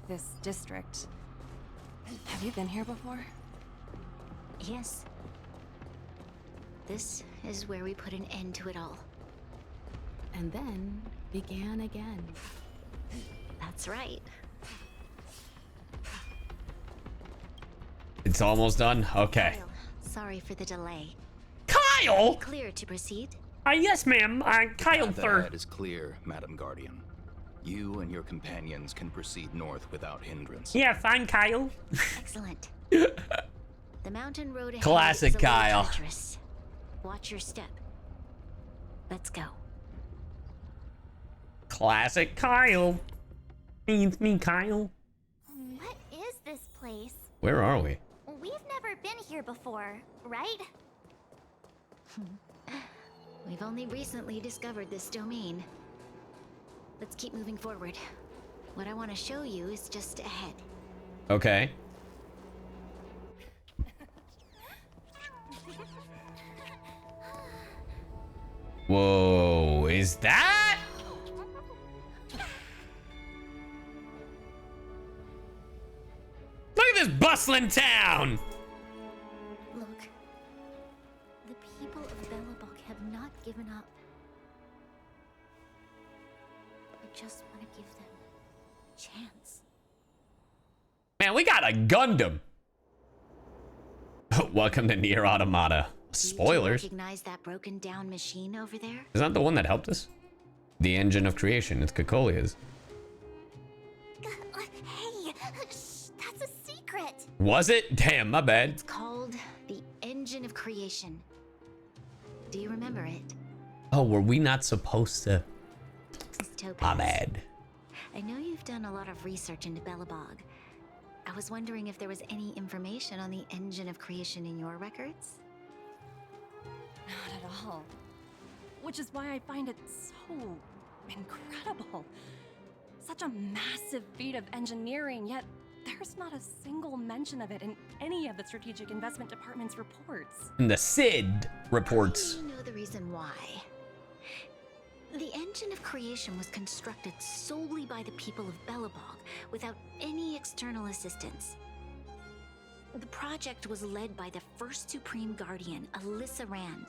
This district. Have you been here before? Yes. This is where we put an end to it all. And then began again. That's right. It's almost done? Okay. Kyle, sorry for the delay. Kyle! Clear to proceed? Yes, ma'am. Kyle, The sir. head is clear, Madam Guardian. You and your companions can proceed north without hindrance. Yeah, fine, Kyle. Excellent. The mountain road ahead Classic is a little Kyle. treacherous. Watch your step. Let's go. Classic Kyle. It's me, Kyle. What is this place? Where are we? We've never been here before, right? We've only recently discovered this domain. Let's keep moving forward. What I want to show you is just ahead. Okay. Whoa, is that? Look at this bustling town. Look. The people of Belobog have not given up. I just want to give them a chance. Man, we got a Gundam. Welcome to Nier Automata. Spoilers. Recognize that broken down machine over there? Is that the one that helped us? The engine of creation. It's Cocolia's. Hey, shh, that's a secret. Was it? Damn, my bad. It's called the Engine of Creation. Do you remember it? Oh, were we not supposed to? Topaz. My bad. I know you've done a lot of research into Belobog. I was wondering if there was any information on the Engine of Creation in your records? Not at all. Which is why I find it so incredible. Such a massive feat of engineering, yet there's not a single mention of it in any of the Strategic Investment Department's reports. In the SID reports. You know the reason why. The Engine of Creation was constructed solely by the people of Belobog, without any external assistance. The project was led by the first Supreme Guardian, Alyssa Rand.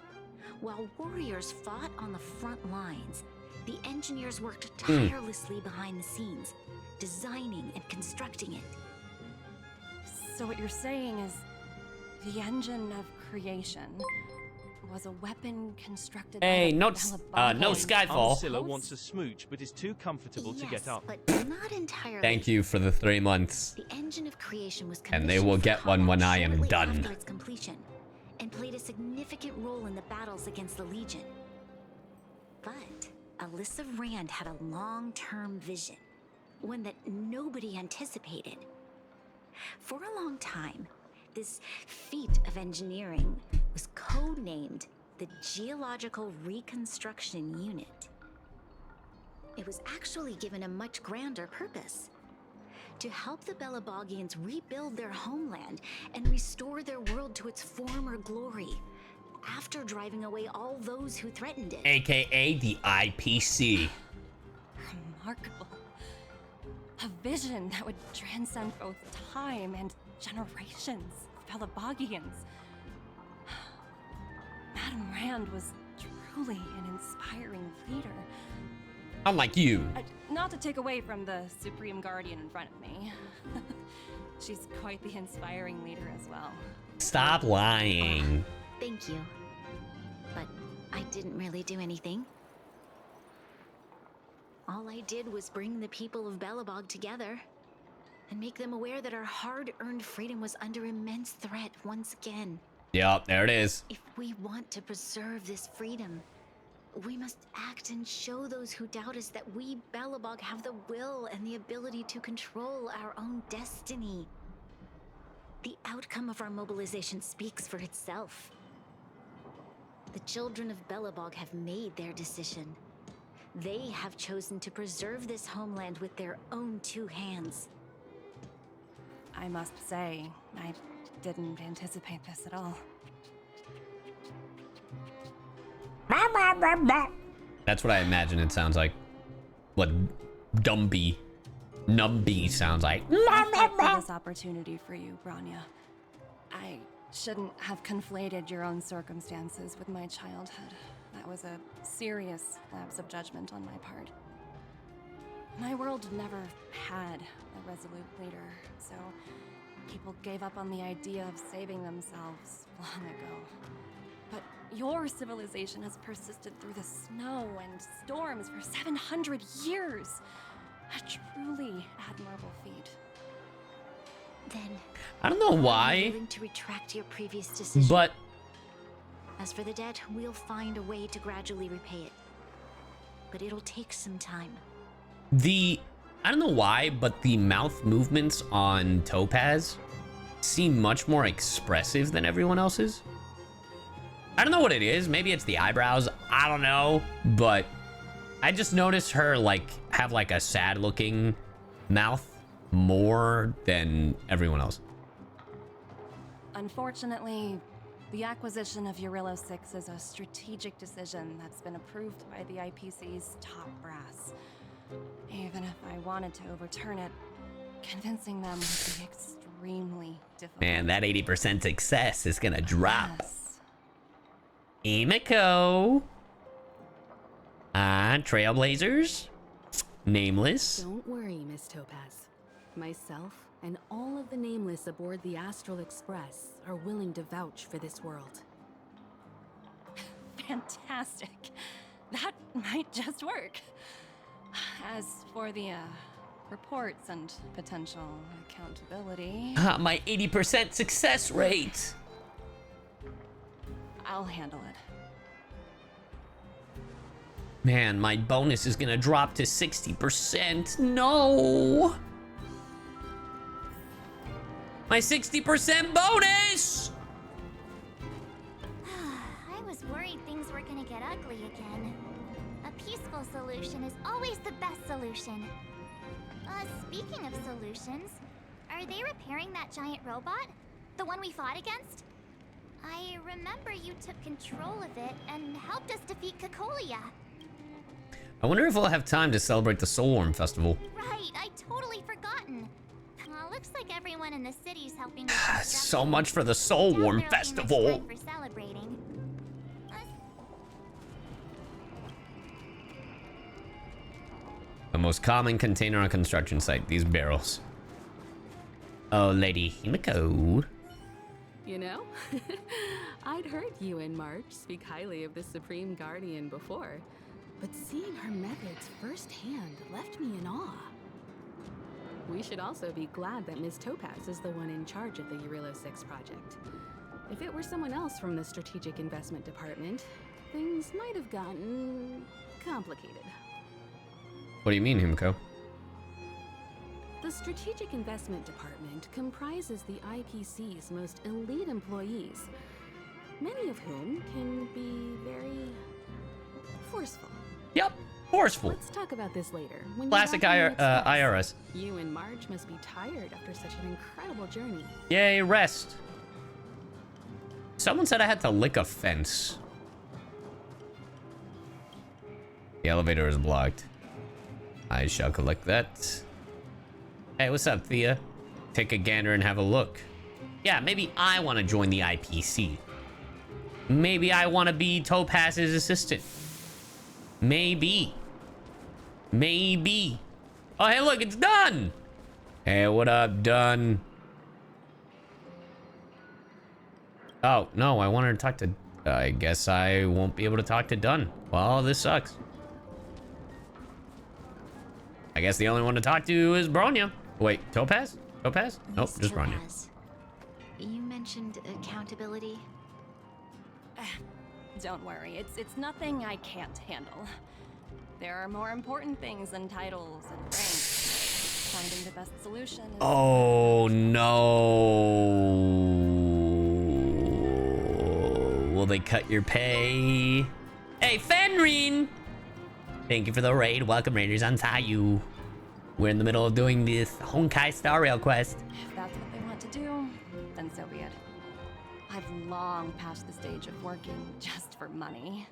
While warriors fought on the front lines, the engineers worked tirelessly behind the scenes, designing and constructing it. So what you're saying is the Engine of Creation was a weapon constructed Hey, by no, Belobog. no Skyfall. Ursula wants a smooch, but is too comfortable to get up. But not entirely. Thank you for the 3 months. The Engine of Creation was And they will get one when I am shortly done. after its completion, and played a significant role in the battles against the Legion. But Alyssa Rand had a long-term vision, one that nobody anticipated. For a long time, this feat of engineering was codenamed the Geological Reconstruction Unit. It was actually given a much grander purpose: to help the Belobogians rebuild their homeland and restore their world to its former glory, after driving away all those who threatened it. AKA the IPC. Remarkable. A vision that would transcend both time and generations of Belobogians. Madame Rand was truly an inspiring leader. Unlike you. Not to take away from the Supreme Guardian in front of me. She's quite the inspiring leader as well. Stop lying. Thank you. But I didn't really do anything. All I did was bring the people of Belobog together and make them aware that our hard-earned freedom was under immense threat once again. Yep, there it is. If we want to preserve this freedom, we must act and show those who doubt us that we, Belobog, have the will and the ability to control our own destiny. The outcome of our mobilization speaks for itself. The children of Belobog have made their decision. They have chosen to preserve this homeland with their own 2 hands. I must say, I didn't anticipate this at all. That's what I imagine it sounds like. What Dumby, Numby sounds like. I fight for this opportunity for you, Branya. I shouldn't have conflated your own circumstances with my childhood. That was a serious lapse of judgment on my part. My world never had a resolute leader, so people gave up on the idea of saving themselves long ago. But your civilization has persisted through the snow and storms for 700 years. A truly admirable feat. Then I don't know I'm why, willing to retract your previous decision. but As for the debt, we'll find a way to gradually repay it. But it'll take some time. I don't know why, but the mouth movements on Topaz seem much more expressive than everyone else's. I don't know what it is. Maybe it's the eyebrows. I don't know. But I just noticed her like have like a sad looking mouth more than everyone else. Unfortunately, the acquisition of Urilla 6 is a strategic decision that's been approved by the IPC's top brass. Even if I wanted to overturn it, convincing them would be extremely difficult. Man, that 80% success is gonna drop. Yes. Emiko. Trailblazers. Nameless. Don't worry, Miss Topaz. Myself and all of the Nameless aboard the Astral Express are willing to vouch for this world. Fantastic. That might just work. As for the reports and potential accountability... My 80% success rate. I'll handle it. Man, my bonus is gonna drop to 60%. No! My 60% bonus! I was worried things were gonna get ugly again. A peaceful solution is always the best solution. Speaking of solutions, are they repairing that giant robot? The one we fought against? I remember you took control of it and helped us defeat Cocolia. I wonder if we'll have time to celebrate the Soulworm Festival. Right, I totally forgotten. Looks like everyone in the city's helping with So much for the Soulworm Festival. for celebrating. The most common container on a construction site, these barrels. Oh, Lady Himiko. You know, I'd heard you and March speak highly of the Supreme Guardian before, but seeing her methods firsthand left me in awe. We should also be glad that Ms. Topaz is the one in charge of the Urilla 6 project. If it were someone else from the Strategic Investment Department, things might have gotten complicated. What do you mean, Himiko? The Strategic Investment Department comprises the IPC's most elite employees, many of whom can be very forceful. Yep, forceful. Let's talk about this later. When Classic IRS. You and Marge must be tired after such an incredible journey. Yay, rest. Someone said I had to lick a fence. The elevator is blocked. I shall collect that. Hey, what's up, Thea? Take a gander and have a look. Yeah, maybe I want to join the IPC. Maybe I want to be Topaz's assistant. Maybe. Maybe. Oh, hey, look, it's done. Hey, what up, done? Oh, no, I wanted to talk to... I guess I won't be able to talk to Dunn. Well, this sucks. I guess the only one to talk to is Bronya. Wait, Topaz? Topaz? Nope, just Bronya. You mentioned accountability. Don't worry, it's nothing I can't handle. There are more important things than titles and ranks. Finding the best solution is... Oh, no. Will they cut your pay? Hey, Fenrir! Thank you for the raid. Welcome, Raiders on CyYu. We're in the middle of doing this Honkai Star Rail quest. If that's what they want to do, then so be it. I've long passed the stage of working just for money.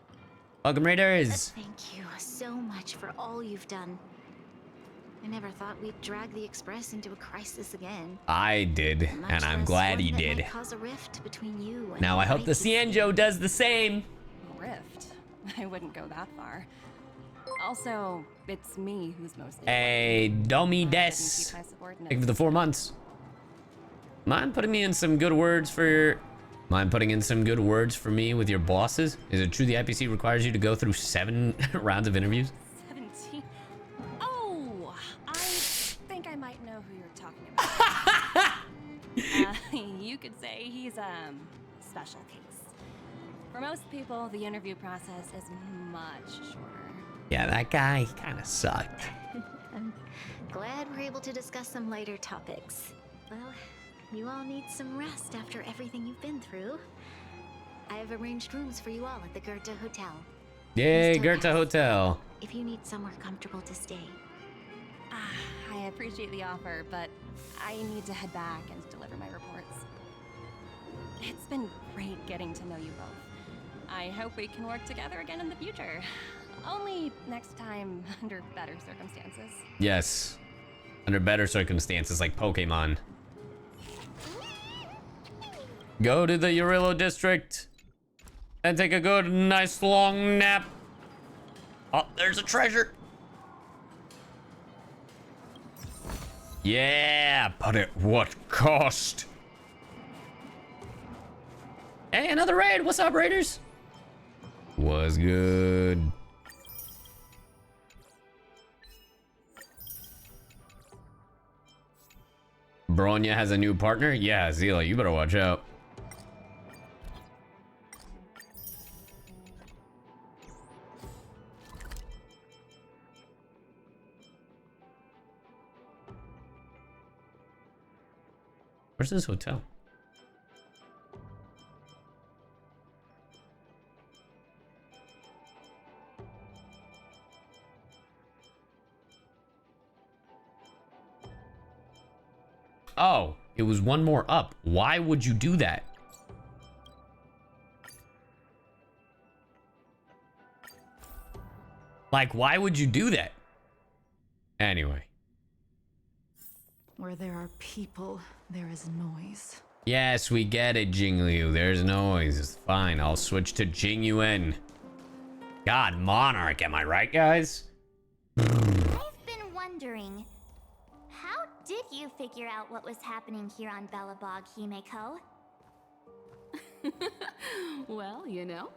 Welcome, Raiders. Thank you so much for all you've done. I never thought we'd drag the Express into a crisis again. I did, and I'm glad he did. Cause a rift between you and Now I hope the Cianjo does the same. Rift? I wouldn't go that far. Also, it's me who's mostly. Hey, Domi Des. Thank you for the 4 months. Mind putting in some good words for me with your bosses? Is it true the IPC requires you to go through 7 rounds of interviews? 17. Oh, I think I might know who you're talking about. You could say he's a special case. For most people, the interview process is much shorter. Yeah, that guy kind of sucked. I'm glad we're able to discuss some lighter topics. Well, you all need some rest after everything you've been through. I have arranged rooms for you all at the Goethe Hotel. Yay, Goethe Hotel. If you need somewhere comfortable to stay. I appreciate the offer, but I need to head back and deliver my reports. It's been great getting to know you both. I hope we can work together again in the future. Only next time under better circumstances. Yes. Under better circumstances like Pokemon. Go to the Urillo district and take a good, nice, long nap. Oh, there's a treasure. Yeah, but at what cost? Hey, another raid. What's up, Raiders? Was good. Bronya has a new partner? Yeah, Zila, you better watch out. Where's this hotel? Oh, it was one more up. Why would you do that? Like, why would you do that? Anyway. Where there are people, there is noise. Yes, we get it, Jingliu. There's noise. It's fine. I'll switch to Jingyuan. God, Monarch, am I right, guys? I've been wondering, how did you figure out what was happening here on Belobog, Himeko? Well, you know,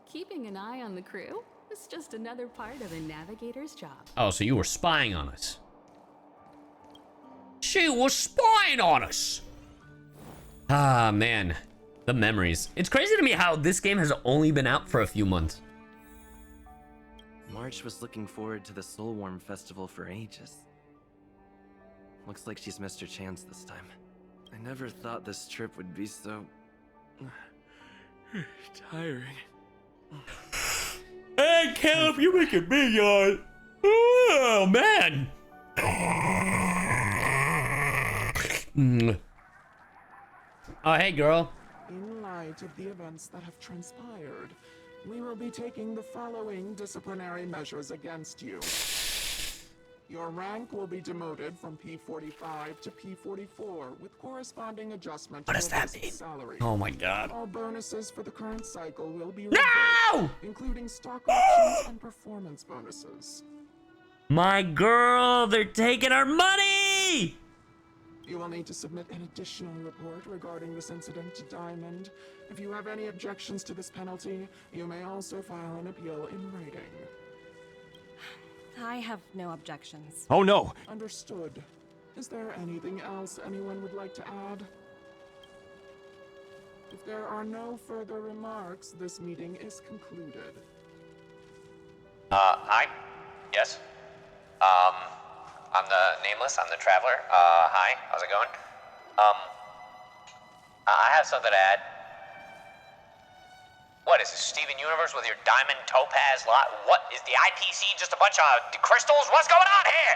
keeping an eye on the crew is just another part of a navigator's job. Oh, so you were spying on us. She was spying on us. Ah, man. The memories. It's crazy to me how this game has only been out for a few months. March was looking forward to the Soulworm Festival for ages. Looks like she's missed her chance this time. I never thought this trip would be so... tiring. Hey, Caleb, you're making me yawn. Oh, man. Oh, hey, girl. In light of the events that have transpired, we will be taking the following disciplinary measures against you. Your rank will be demoted from P45 to P44 with corresponding adjustment to your basic salary. Oh my god. All bonuses for the current cycle will be reversed, including stock options and performance bonuses. My girl, they're taking our money! You will need to submit an additional report regarding this incident to Diamond. If you have any objections to this penalty, you may also file an appeal in writing. I have no objections. Oh no! Understood. Is there anything else anyone would like to add? If there are no further remarks, this meeting is concluded. Hi? Yes? I'm the Nameless, I'm the Traveler. Hi, how's it going? I have something to add. What is this, Steven Universe with your diamond topaz lot? What is the IPC, just a bunch of crystals? What's going on here?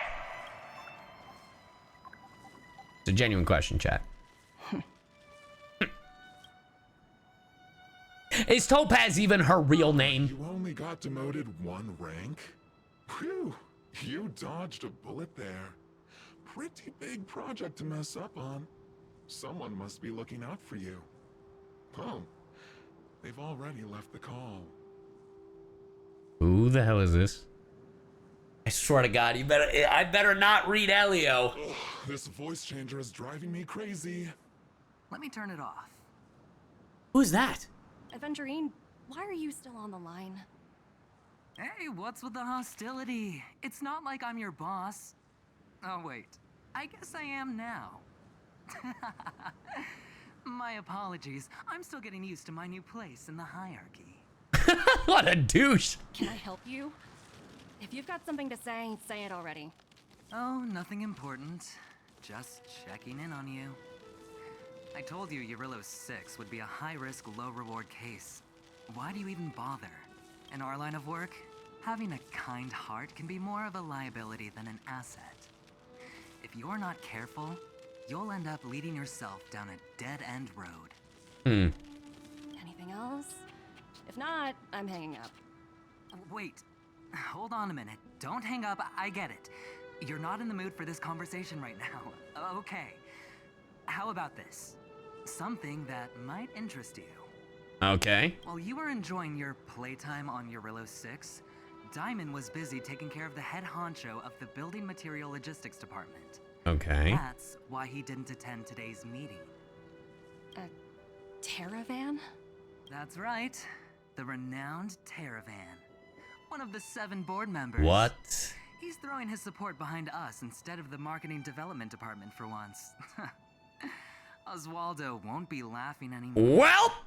It's a genuine question, chat. Is Topaz even her real name? You only got demoted 1 rank? Whew, you dodged a bullet there. Pretty big project to mess up on. Someone must be looking out for you. Oh, they've already left the call. Who the hell is this? I swear to God, I better not read Elio. Ugh, this voice changer is driving me crazy. Let me turn it off. Who's that? Aventurine, why are you still on the line? Hey, what's with the hostility? It's not like I'm your boss. Oh, wait. I guess I am now. My apologies. I'm still getting used to my new place in the hierarchy. What a douche. Can I help you? If you've got something to say it already. Oh, nothing important. Just checking in on you. I told you Eurillo 6 would be a high-risk, low-reward case. Why do you even bother? In our line of work, having a kind heart can be more of a liability than an asset. If you're not careful, you'll end up leading yourself down a dead-end road. Anything else? If not, I'm hanging up. Wait, hold on a minute. Don't hang up, I get it. You're not in the mood for this conversation right now. Okay. How about this? Something that might interest you. Okay. While you were enjoying your playtime on Eurillo 6, Diamond was busy taking care of the head honcho of the Building Material Logistics Department. Okay. That's why he didn't attend today's meeting. A Terravan? That's right. The renowned Terravan. One of the 7 board members. What? He's throwing his support behind us instead of the marketing development department for once. Oswaldo won't be laughing anymore. Well!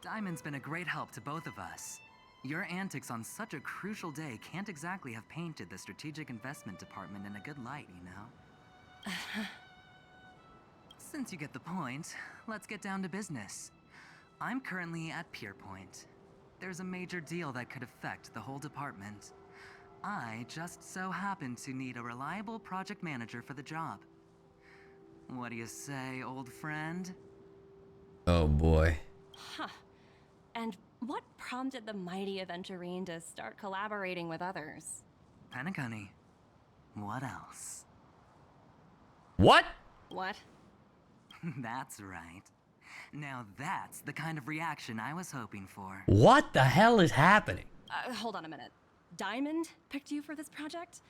Diamond's been a great help to both of us. Your antics on such a crucial day can't exactly have painted the strategic investment department in a good light, you know? Since you get the point, let's get down to business. I'm currently at Pier Point. There's a major deal that could affect the whole department. I just so happen to need a reliable project manager for the job. What do you say, old friend? Oh boy. Huh. And what prompted the mighty Aventurine to start collaborating with others? Penacony. What else? What? What? That's right. Now that's the kind of reaction I was hoping for. What the hell is happening? Hold on a minute. Diamond picked you for this project?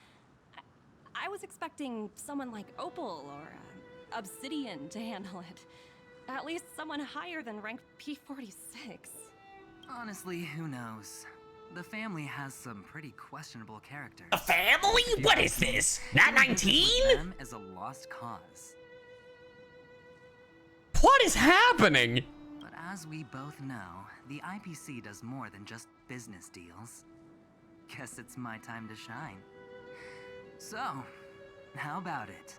I was expecting someone like Opal or Obsidian to handle it. At least someone higher than rank P46. Honestly, who knows? The family has some pretty questionable characters. A family? What is this? Not 19? Them is a lost cause. What is happening? But as we both know, the IPC does more than just business deals. Guess it's my time to shine. So, how about it?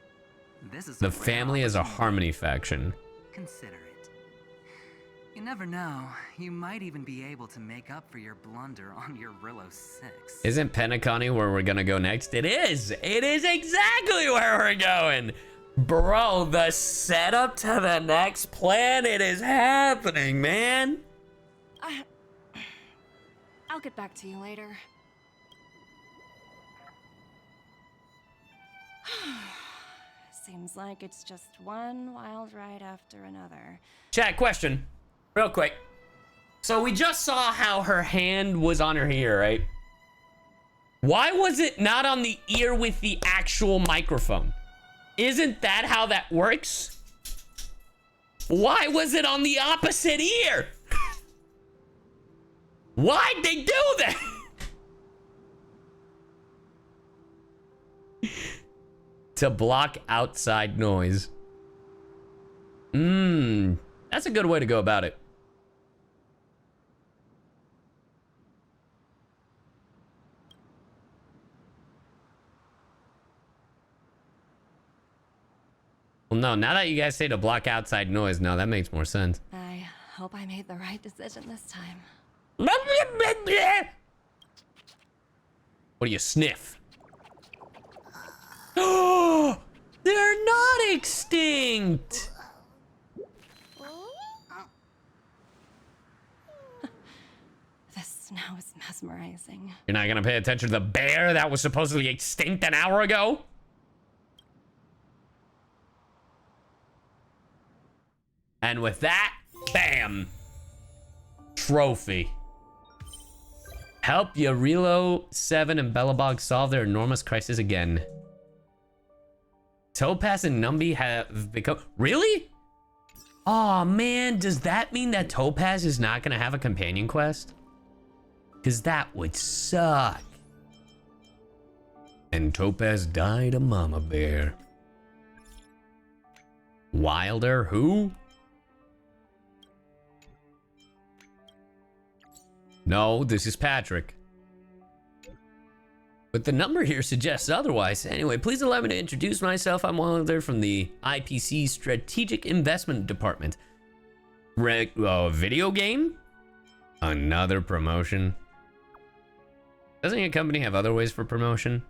This is The family is a Harmony faction. Consider it. You never know, you might even be able to make up for your blunder on your Eurillo 6. Isn't Penacony where we're gonna go next? It is! It is exactly where we're going! Bro, the setup to the next planet is happening, man! I'll get back to you later. Seems like it's just one wild ride after another. Chat, question. Real quick. So we just saw how her hand was on her ear, right? Why was it not on the ear with the actual microphone? Isn't that how that works? Why was it on the opposite ear? Why'd they do that? To block outside noise. That's a good way to go about it. Well, no, now that you guys say to block outside noise, no, that makes more sense. I hope I made the right decision this time. What do you sniff? Oh, they're not extinct. This now is mesmerizing. You're not gonna pay attention to the bear that was supposedly extinct an hour ago? And with that, bam! Trophy. Help Yarilo, Seven, and Belobog solve their enormous crisis again. Topaz and Numby have become... Really? Aw, man, does that mean that Topaz is not gonna have a companion quest? Because that would suck. And Topaz died a mama bear. Wilder, who? No, this is Patrick. But the number here suggests otherwise. Anyway, please allow me to introduce myself. I'm Wilder from the IPC Strategic Investment Department. Video game? Another promotion? Doesn't your company have other ways for promotion?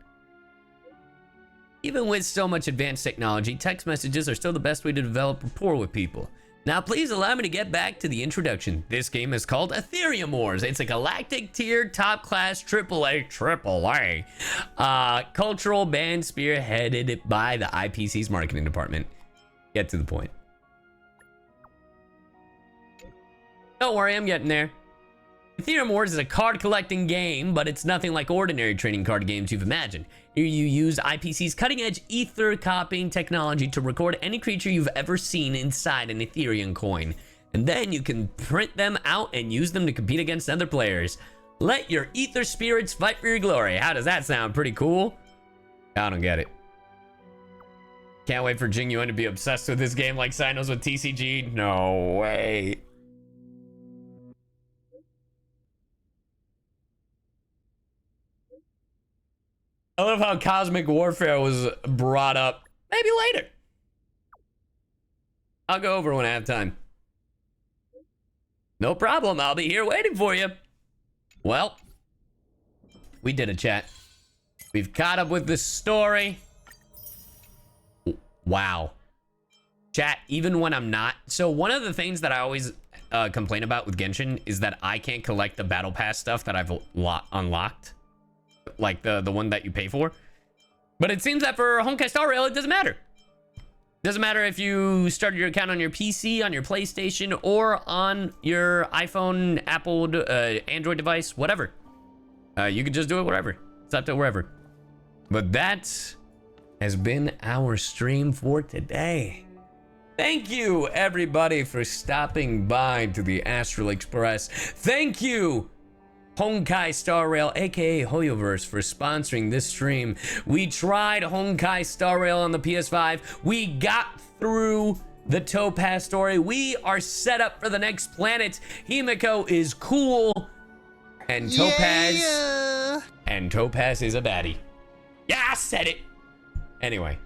Even with so much advanced technology, text messages are still the best way to develop rapport with people. Now, please allow me to get back to the introduction. This game is called Ethereum Wars. It's a galactic tier, top class, AAA cultural band spearheaded by the IPC's marketing department. Get to the point. Don't worry, I'm getting there. Ethereum Wars is a card collecting game, but it's nothing like ordinary trading card games you've imagined. Here you use IPC's cutting edge ether copying technology to record any creature you've ever seen inside an Ethereum coin. And then you can print them out and use them to compete against other players. Let your ether spirits fight for your glory. How does that sound? Pretty cool? I don't get it. Can't wait for Jing Yuan to be obsessed with this game like Cynos with TCG. No way. I love how Cosmic Warfare was brought up. Maybe later. I'll go over when I have time. No problem. I'll be here waiting for you. Well, we did it, chat. We've caught up with the story. Wow. Chat, even when I'm not... So one of the things that I always complain about with Genshin is that I can't collect the Battle Pass stuff that I've unlocked. Like the one that you pay for. But it seems that for Honkai Star Rail, it doesn't matter. Doesn't matter if you started your account on your PC, on your PlayStation, or on your iPhone, Apple, Android device, whatever. You can just do it wherever. It's up to wherever. But that has been our stream for today. Thank you, everybody, for stopping by to the Astral Express. Thank you, Honkai Star Rail, aka Hoyoverse, for sponsoring this stream. We tried Honkai Star Rail on the PS5. We got through the Topaz story. We are set up for the next planet. Himiko is cool. And Topaz... Yeah. And Topaz is a baddie. Yeah, I said it. Anyway,